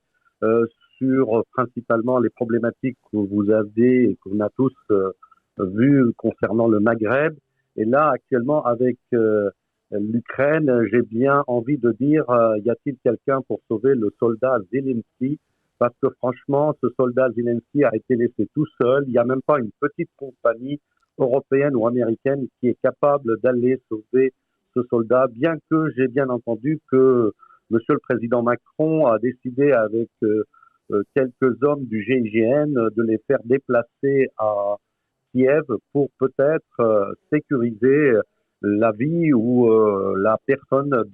sur principalement les problématiques que vous avez et qu'on a tous vues concernant le Maghreb. Et là, actuellement, avec l'Ukraine, j'ai bien envie de dire, y a-t-il quelqu'un pour sauver le soldat Zelensky? Parce que franchement, ce soldat Zelensky a été laissé tout seul. Il n'y a même pas une petite compagnie européenne ou américaine qui est capable d'aller sauver ce soldat, bien que j'ai bien entendu que Monsieur le Président Macron a décidé avec quelques hommes du GIGN de les faire déplacer à Kiev pour peut-être sécuriser la vie ou la personne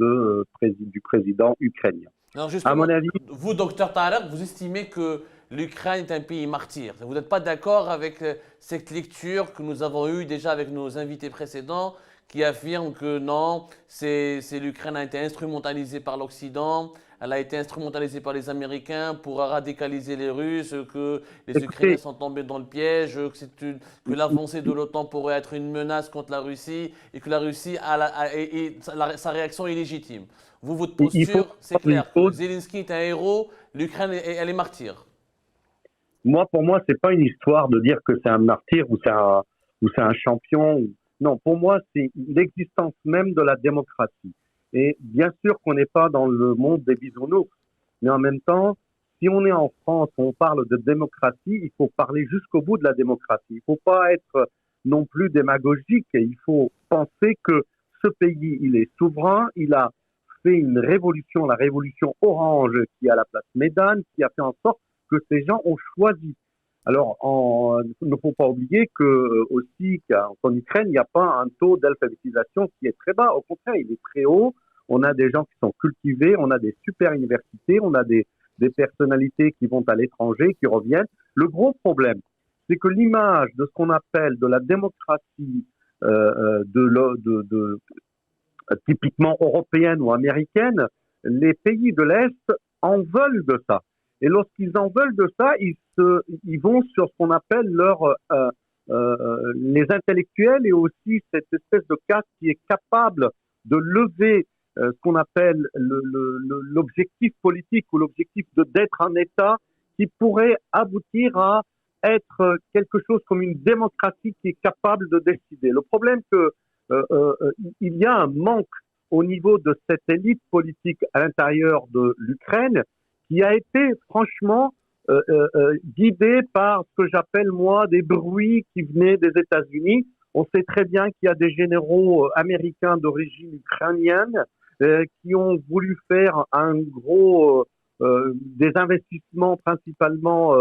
du président ukrainien. Alors À justement, mon avis, vous, docteur Tarek, vous estimez que l'Ukraine est un pays martyr. Vous n'êtes pas d'accord avec cette lecture que nous avons eue déjà avec nos invités précédents qui affirment que non, l'Ukraine a été instrumentalisée par l'Occident, elle a été instrumentalisée par les Américains pour radicaliser les Russes, que les Ukrainiens sont tombés dans le piège, que l'avancée de l'OTAN pourrait être une menace contre la Russie et que la Russie sa réaction est légitime. Vous, votre posture, c'est clair. Zelensky est un héros, l'Ukraine, elle est martyre. Pour moi, c'est pas une histoire de dire que c'est un martyr ou c'est un champion. Non, pour moi, c'est l'existence même de la démocratie. Et bien sûr qu'on n'est pas dans le monde des bisounours, mais en même temps, si on est en France, on parle de démocratie, il faut parler jusqu'au bout de la démocratie. Il ne faut pas être non plus démagogique. Il faut penser que ce pays, il est souverain, il a fait une révolution, la révolution orange qui est à la place Médane, qui a fait en sorte que ces gens ont choisi. Alors, il ne faut pas oublier qu'en Ukraine, il n'y a pas un taux d'alphabétisation qui est très bas. Au contraire, il est très haut. On a des gens qui sont cultivés, on a des super universités, on a des personnalités qui vont à l'étranger, qui reviennent. Le gros problème, c'est que l'image de ce qu'on appelle de la démocratie typiquement européenne ou américaine, les pays de l'Est en veulent de ça. Et lorsqu'ils en veulent de ça, ils vont sur ce qu'on appelle les intellectuels et aussi cette espèce de caste qui est capable de lever ce qu'on appelle l'objectif politique ou l'objectif d'être un État qui pourrait aboutir à être quelque chose comme une démocratie qui est capable de décider. Le problème que il y a un manque au niveau de cette élite politique à l'intérieur de l'Ukraine qui a été franchement guidée par ce que j'appelle moi des bruits qui venaient des États-Unis. On sait très bien qu'il y a des généraux américains d'origine ukrainienne qui ont voulu faire des investissements principalement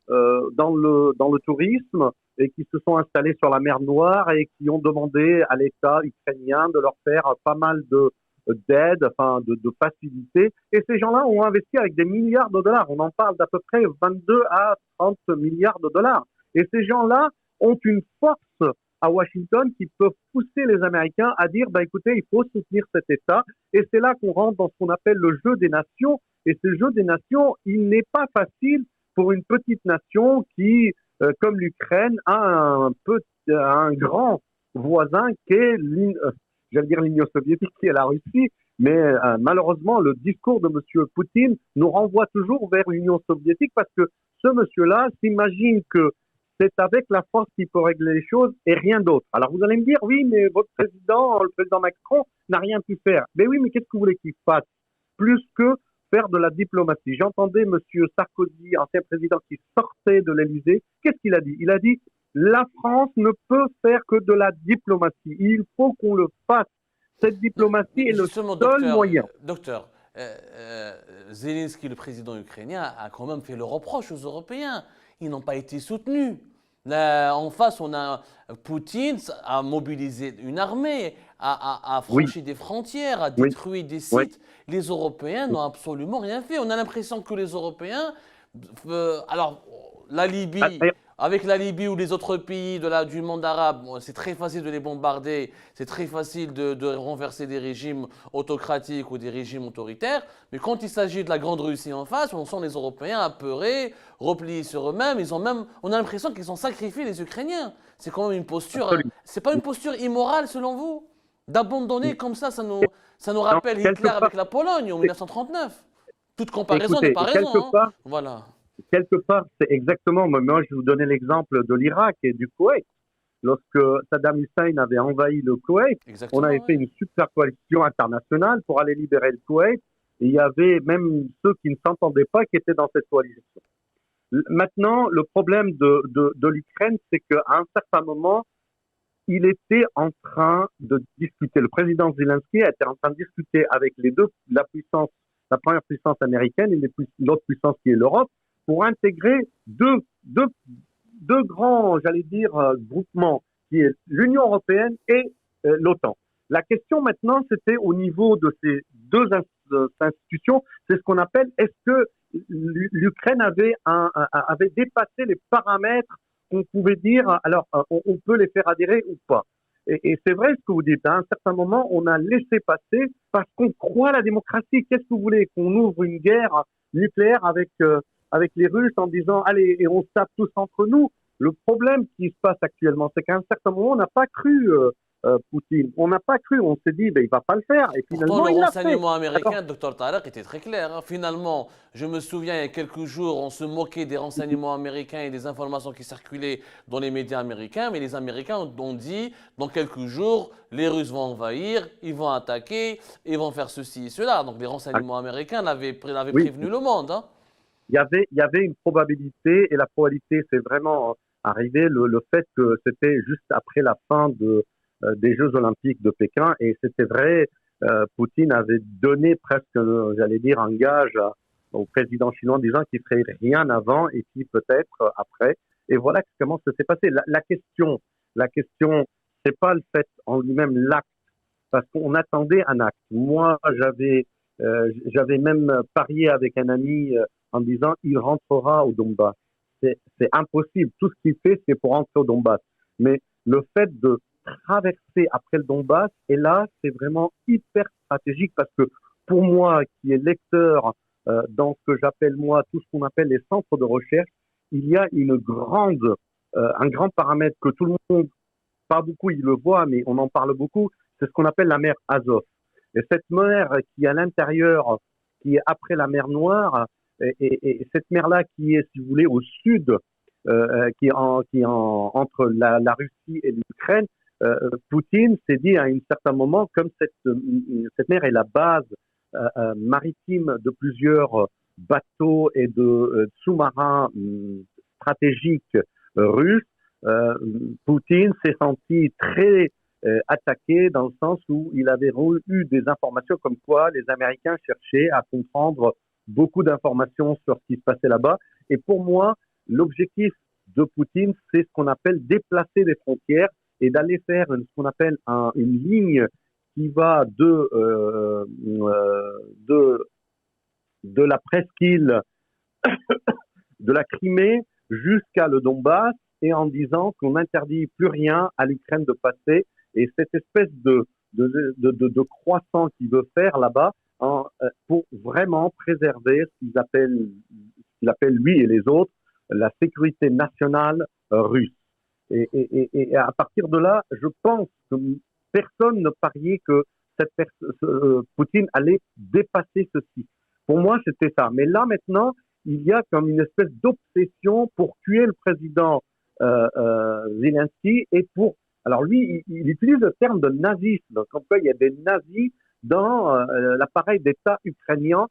dans le tourisme et qui se sont installés sur la mer Noire et qui ont demandé à l'État ukrainien de leur faire pas mal d'aide, de facilité. Et ces gens-là ont investi avec des milliards de dollars. On en parle d'à peu près 22 à 30 milliards de dollars. Et ces gens-là ont une force à Washington qui peuvent pousser les Américains à dire, écoutez, il faut soutenir cet État. Et c'est là qu'on rentre dans ce qu'on appelle le jeu des nations. Et ce jeu des nations, il n'est pas facile pour une petite nation qui, comme l'Ukraine, a un grand voisin qui est l'Union soviétique, qui est la Russie. Mais malheureusement, le discours de M. Poutine nous renvoie toujours vers l'Union soviétique parce que ce monsieur-là s'imagine que c'est avec la force qu'il peut régler les choses et rien d'autre. Alors vous allez me dire, oui, mais votre président, le président Macron, n'a rien pu faire. Mais oui, mais qu'est-ce que vous voulez qu'il fasse? Plus que faire de la diplomatie. J'entendais M. Sarkozy, ancien président, qui sortait de l'Élysée. Qu'est-ce qu'il a dit? Il a dit, la France ne peut faire que de la diplomatie. Il faut qu'on le fasse. Cette diplomatie est le seul moyen. Docteur, Zelensky, le président ukrainien, a quand même fait le reproche aux Européens. Ils n'ont pas été soutenus. Là, en face, on a Poutine a mobilisé une armée, a franchi des frontières, a détruit des sites. Oui. Les Européens n'ont absolument rien fait. On a l'impression que les Européens... alors, la Libye... Avec la Libye ou les autres pays du monde arabe, c'est très facile de les bombarder, c'est très facile de renverser des régimes autocratiques ou des régimes autoritaires. Mais quand il s'agit de la Grande Russie en face, on sent les Européens apeurés, repliés sur eux-mêmes. On a l'impression qu'ils ont sacrifié les Ukrainiens. C'est quand même une posture. C'est pas une posture immorale selon vous, d'abandonner comme ça nous rappelle Hitler avec la Pologne en 1939. Toute comparaison n'est pas raison. Voilà. Quelque part, c'est exactement, moi je vais vous donner l'exemple de l'Irak et du Koweït. Lorsque Saddam Hussein avait envahi le Koweït, on avait fait une super coalition internationale pour aller libérer le Koweït. Et il y avait même ceux qui ne s'entendaient pas qui étaient dans cette coalition. Maintenant, le problème de l'Ukraine, c'est qu'à un certain moment, il était en train de discuter, le président Zelensky était en train de discuter avec les deux, la première puissance américaine et l'autre puissance qui est l'Europe, pour intégrer deux grands, j'allais dire, groupements, qui est l'Union européenne et l'OTAN. La question maintenant, c'était au niveau de ces deux institutions, c'est ce qu'on appelle, est-ce que l'Ukraine avait dépassé les paramètres qu'on pouvait dire, alors on peut les faire adhérer ou pas. Et c'est vrai ce que vous dites, à un certain moment, on a laissé passer parce qu'on croit à la démocratie. Qu'est-ce que vous voulez? Qu'on ouvre une guerre nucléaire avec les Russes en disant, allez, et on se tape tous entre nous. Le problème qui se passe actuellement, c'est qu'à un certain moment, on n'a pas cru Poutine. On n'a pas cru, on s'est dit, ben, il ne va pas le faire. Et finalement, pourtant, le il l'a fait. renseignement américain, Dr Tarek, était très clair. Hein. Finalement, je me souviens, il y a quelques jours, on se moquait des renseignements américains et des informations qui circulaient dans les médias américains, mais les Américains ont dit, dans quelques jours, les Russes vont envahir, ils vont attaquer, ils vont faire ceci et cela. Donc les renseignements américains l'avaient prévenu le monde. Hein. Il y avait une probabilité, et la probabilité, c'est vraiment arrivé, le fait que c'était juste après la fin des Jeux Olympiques de Pékin, et c'était vrai, Poutine avait donné presque, j'allais dire, un gage au président chinois en disant qu'il ne ferait rien avant et puis peut-être après. Et voilà comment ça s'est passé. La question, c'est pas le fait en lui-même, l'acte, parce qu'on attendait un acte. Moi, j'avais même parié avec un ami en disant il rentrera au Donbass. C'est impossible. Tout ce qu'il fait, c'est pour rentrer au Donbass. Mais le fait de traverser après le Donbass, et là, c'est vraiment hyper stratégique parce que pour moi, qui est lecteur dans ce que j'appelle moi, tout ce qu'on appelle les centres de recherche, il y a un grand paramètre que tout le monde, pas beaucoup, il le voit, mais on en parle beaucoup, c'est ce qu'on appelle la mer Azov. Et cette mer qui est à l'intérieur, qui est après la mer Noire, et cette mer-là qui est, si vous voulez, au sud, qui est entre la Russie et l'Ukraine, Poutine s'est dit à un certain moment, comme cette mer est la base maritime de plusieurs bateaux et de sous-marins stratégiques russes, Poutine s'est senti très attaqué dans le sens où il avait eu des informations comme quoi les Américains cherchaient à comprendre beaucoup d'informations sur ce qui se passait là-bas. Et pour moi, l'objectif de Poutine, c'est ce qu'on appelle déplacer les frontières et d'aller faire ce qu'on appelle une ligne qui va de la presqu'île de la Crimée jusqu'à le Donbass, et en disant qu'on n'interdit plus rien à l'Ukraine de passer. Et cette espèce de croissant qu'il veut faire là-bas pour vraiment préserver ce qu'il appelle lui et les autres la sécurité nationale russe. Et à partir de là, je pense que personne ne pariait que Poutine allait dépasser ceci. Pour moi, c'était ça. Mais là, maintenant, il y a comme une espèce d'obsession pour tuer le président Zelensky et pour... Alors lui, il utilise le terme de nazisme, comme quoi il y a des nazis dans l'appareil d'État ukrainien,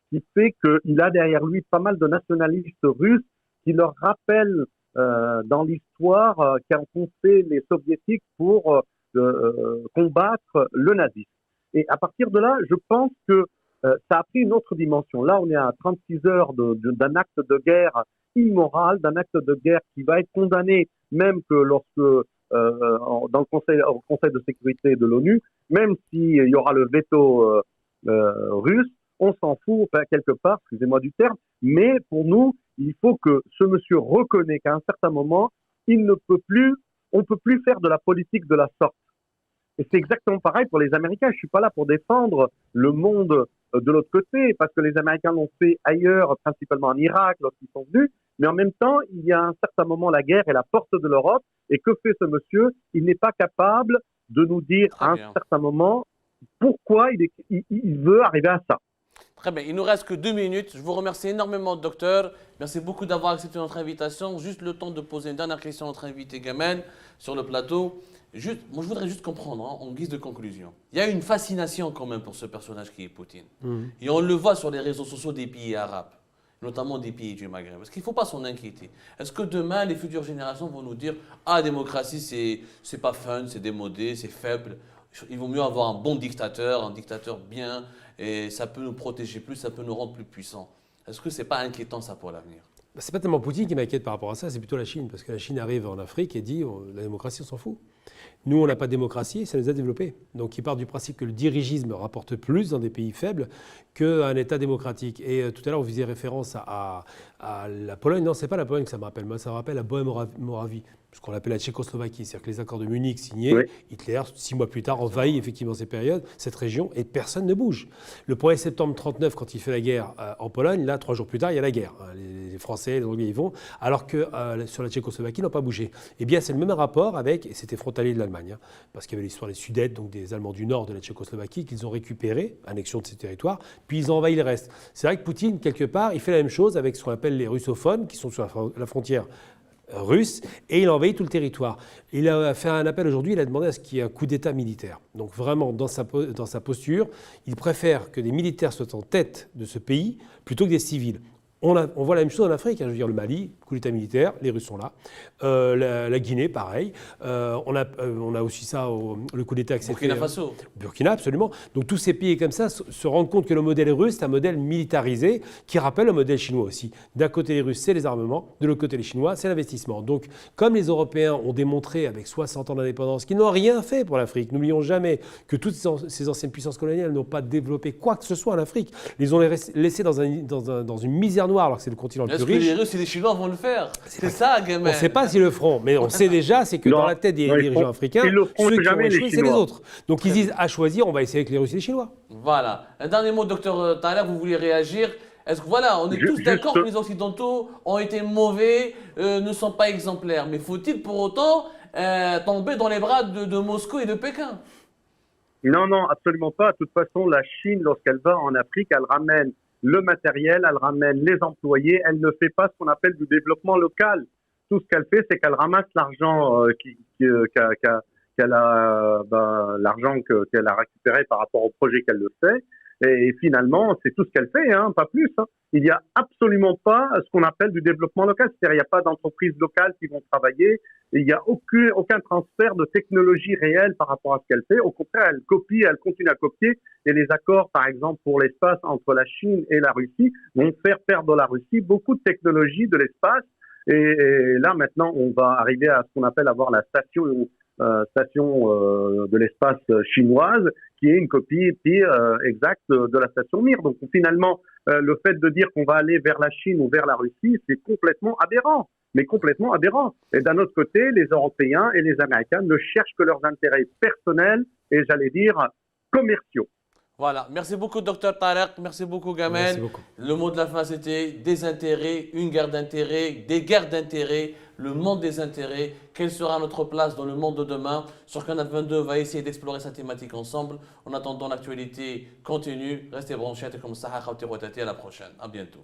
qui fait qu'il a derrière lui pas mal de nationalistes russes qui leur rappellent dans l'histoire qu'ont fait les soviétiques pour combattre le nazisme. Et à partir de là, je pense que ça a pris une autre dimension. Là, on est à 36 heures d'un acte de guerre immoral, d'un acte de guerre qui va être condamné, même que lorsque dans au Conseil de sécurité de l'ONU, même s'il y aura le veto russe, on s'en fout quelque part, excusez-moi du terme, mais pour nous, il faut que ce monsieur reconnaisse qu'à un certain moment, on ne peut plus faire de la politique de la sorte. Et c'est exactement pareil pour les Américains. Je ne suis pas là pour défendre le monde de l'autre côté, parce que les Américains l'ont fait ailleurs, principalement en Irak, lorsqu'ils sont venus. Mais en même temps, il y a à un certain moment, la guerre est la porte de l'Europe. Et que fait ce monsieur? Il n'est pas capable de nous dire à un certain moment pourquoi il veut arriver à ça. Très bien, il nous reste que 2 minutes. Je vous remercie énormément, docteur. Merci beaucoup d'avoir accepté notre invitation. Juste le temps de poser une dernière question à notre invité Gamen sur le plateau. Moi, je voudrais juste comprendre, en guise de conclusion. Il y a une fascination quand même pour ce personnage qui est Poutine. Et on le voit sur les réseaux sociaux des pays arabes. notamment des pays du Maghreb? Est-ce qu'il ne faut pas s'en inquiéter? Est-ce que demain, les futures générations vont nous dire « Ah, la démocratie, c'est pas fun, c'est démodé, c'est faible. Il vaut mieux avoir un bon dictateur, un dictateur bien, et ça peut nous protéger plus, ça peut nous rendre plus puissants. » Est-ce que ce n'est pas inquiétant ça pour l'avenir? C'est pas tellement Poutine qui m'inquiète par rapport à ça, c'est plutôt la Chine. Parce que la Chine arrive en Afrique et dit la démocratie, on s'en fout. Nous, on n'a pas de démocratie, ça nous a développés. Donc, il part du principe que le dirigisme rapporte plus dans des pays faibles qu'un État démocratique. Et tout à l'heure, vous faisiez référence à la Pologne. Non, ce n'est pas la Pologne que ça me rappelle. Moi, ça me rappelle la Bohème-Moravie, ce qu'on appelle la Tchécoslovaquie. C'est-à-dire que les accords de Munich signés, oui. Hitler, 6 mois plus tard, envahit effectivement cette région et personne ne bouge. Le 1er septembre 1939, quand il fait la guerre en Pologne, là, 3 jours plus tard, il y a la guerre. Les Français, les Anglais y vont, alors que sur la Tchécoslovaquie, ils n'ont pas bougé. Eh bien, c'est le même rapport avec, et c'était frontalier de l'Allemagne, parce qu'il y avait l'histoire des Sudètes, donc des Allemands du nord de la Tchécoslovaquie, qu'ils ont récupéré, annexion de ces territoires, puis ils ont envahi le reste. C'est vrai que Poutine, quelque part, il fait la même chose avec ce qu'on appelle les russophones, qui sont sur la frontière russe, et il a envahi tout le territoire. Il a fait un appel aujourd'hui, il a demandé à ce qu'il y ait un coup d'État militaire. Donc vraiment, dans sa posture, il préfère que des militaires soient en tête de ce pays plutôt que des civils. On voit la même chose en Afrique, hein, je veux dire le Mali, coup d'État militaire, les Russes sont là. La Guinée, pareil. On a aussi ça, le coup d'État accéléré. Burkina Faso. Burkina, absolument. Donc tous ces pays comme ça se rendent compte que le modèle russe, c'est un modèle militarisé qui rappelle le modèle chinois aussi. D'un côté les Russes, c'est les armements, de l'autre côté les Chinois, c'est l'investissement. Donc comme les Européens ont démontré avec 60 ans d'indépendance qu'ils n'ont rien fait pour l'Afrique, n'oublions jamais que toutes ces anciennes puissances coloniales n'ont pas développé quoi que ce soit en Afrique. Ils les ont laissés dans une misère noire alors que c'est le continent le plus riche. Est-ce que les Russes et les Chinois vont le faire? C'est ça, gamin. On ne sait pas s'ils le feront, mais on sait déjà, c'est que dans la tête des dirigeants africains, ceux qui ont échoué, c'est les autres. Donc ils disent à choisir, on va essayer avec les Russes et les Chinois. Voilà. Un dernier mot, docteur Thaler, vous voulez réagir? Est-ce que voilà, on est tous d'accord que les Occidentaux ont été mauvais, ne sont pas exemplaires, mais faut-il pour autant tomber dans les bras de Moscou et de Pékin? Non, non, absolument pas. De toute façon, la Chine, lorsqu'elle va en Afrique, elle ramène le matériel, elle ramène les employés, elle ne fait pas ce qu'on appelle du développement local. Tout ce qu'elle fait, c'est qu'elle ramasse l'argent l'argent qu'elle a récupéré par rapport au projet qu'elle le fait. Et finalement, c'est tout ce qu'elle fait, hein, pas plus. Hein. Il n'y a absolument pas ce qu'on appelle du développement local. C'est-à-dire, il n'y a pas d'entreprises locales qui vont travailler. Il n'y a aucun transfert de technologie réelle par rapport à ce qu'elle fait. Au contraire, elle copie, elle continue à copier. Et les accords, par exemple, pour l'espace entre la Chine et la Russie vont faire perdre à la Russie beaucoup de technologies de l'espace. Et là, maintenant, on va arriver à ce qu'on appelle avoir la station de l'espace chinoise, qui est une copie exacte de la station Mir. Donc finalement, le fait de dire qu'on va aller vers la Chine ou vers la Russie, c'est complètement aberrant. Mais complètement aberrant. Et d'un autre côté, les Européens et les Américains ne cherchent que leurs intérêts personnels et, j'allais dire, commerciaux. Voilà, merci beaucoup Dr Tarek, merci beaucoup Gamel. Merci beaucoup. Le mot de la fin c'était des intérêts, une guerre d'intérêts, des guerres d'intérêts, le monde des intérêts. Quelle sera notre place dans le monde de demain? Sur Canal 22, on va essayer d'explorer cette thématique ensemble. En attendant, l'actualité continue. Restez branchés, comme ça, à la prochaine. À bientôt.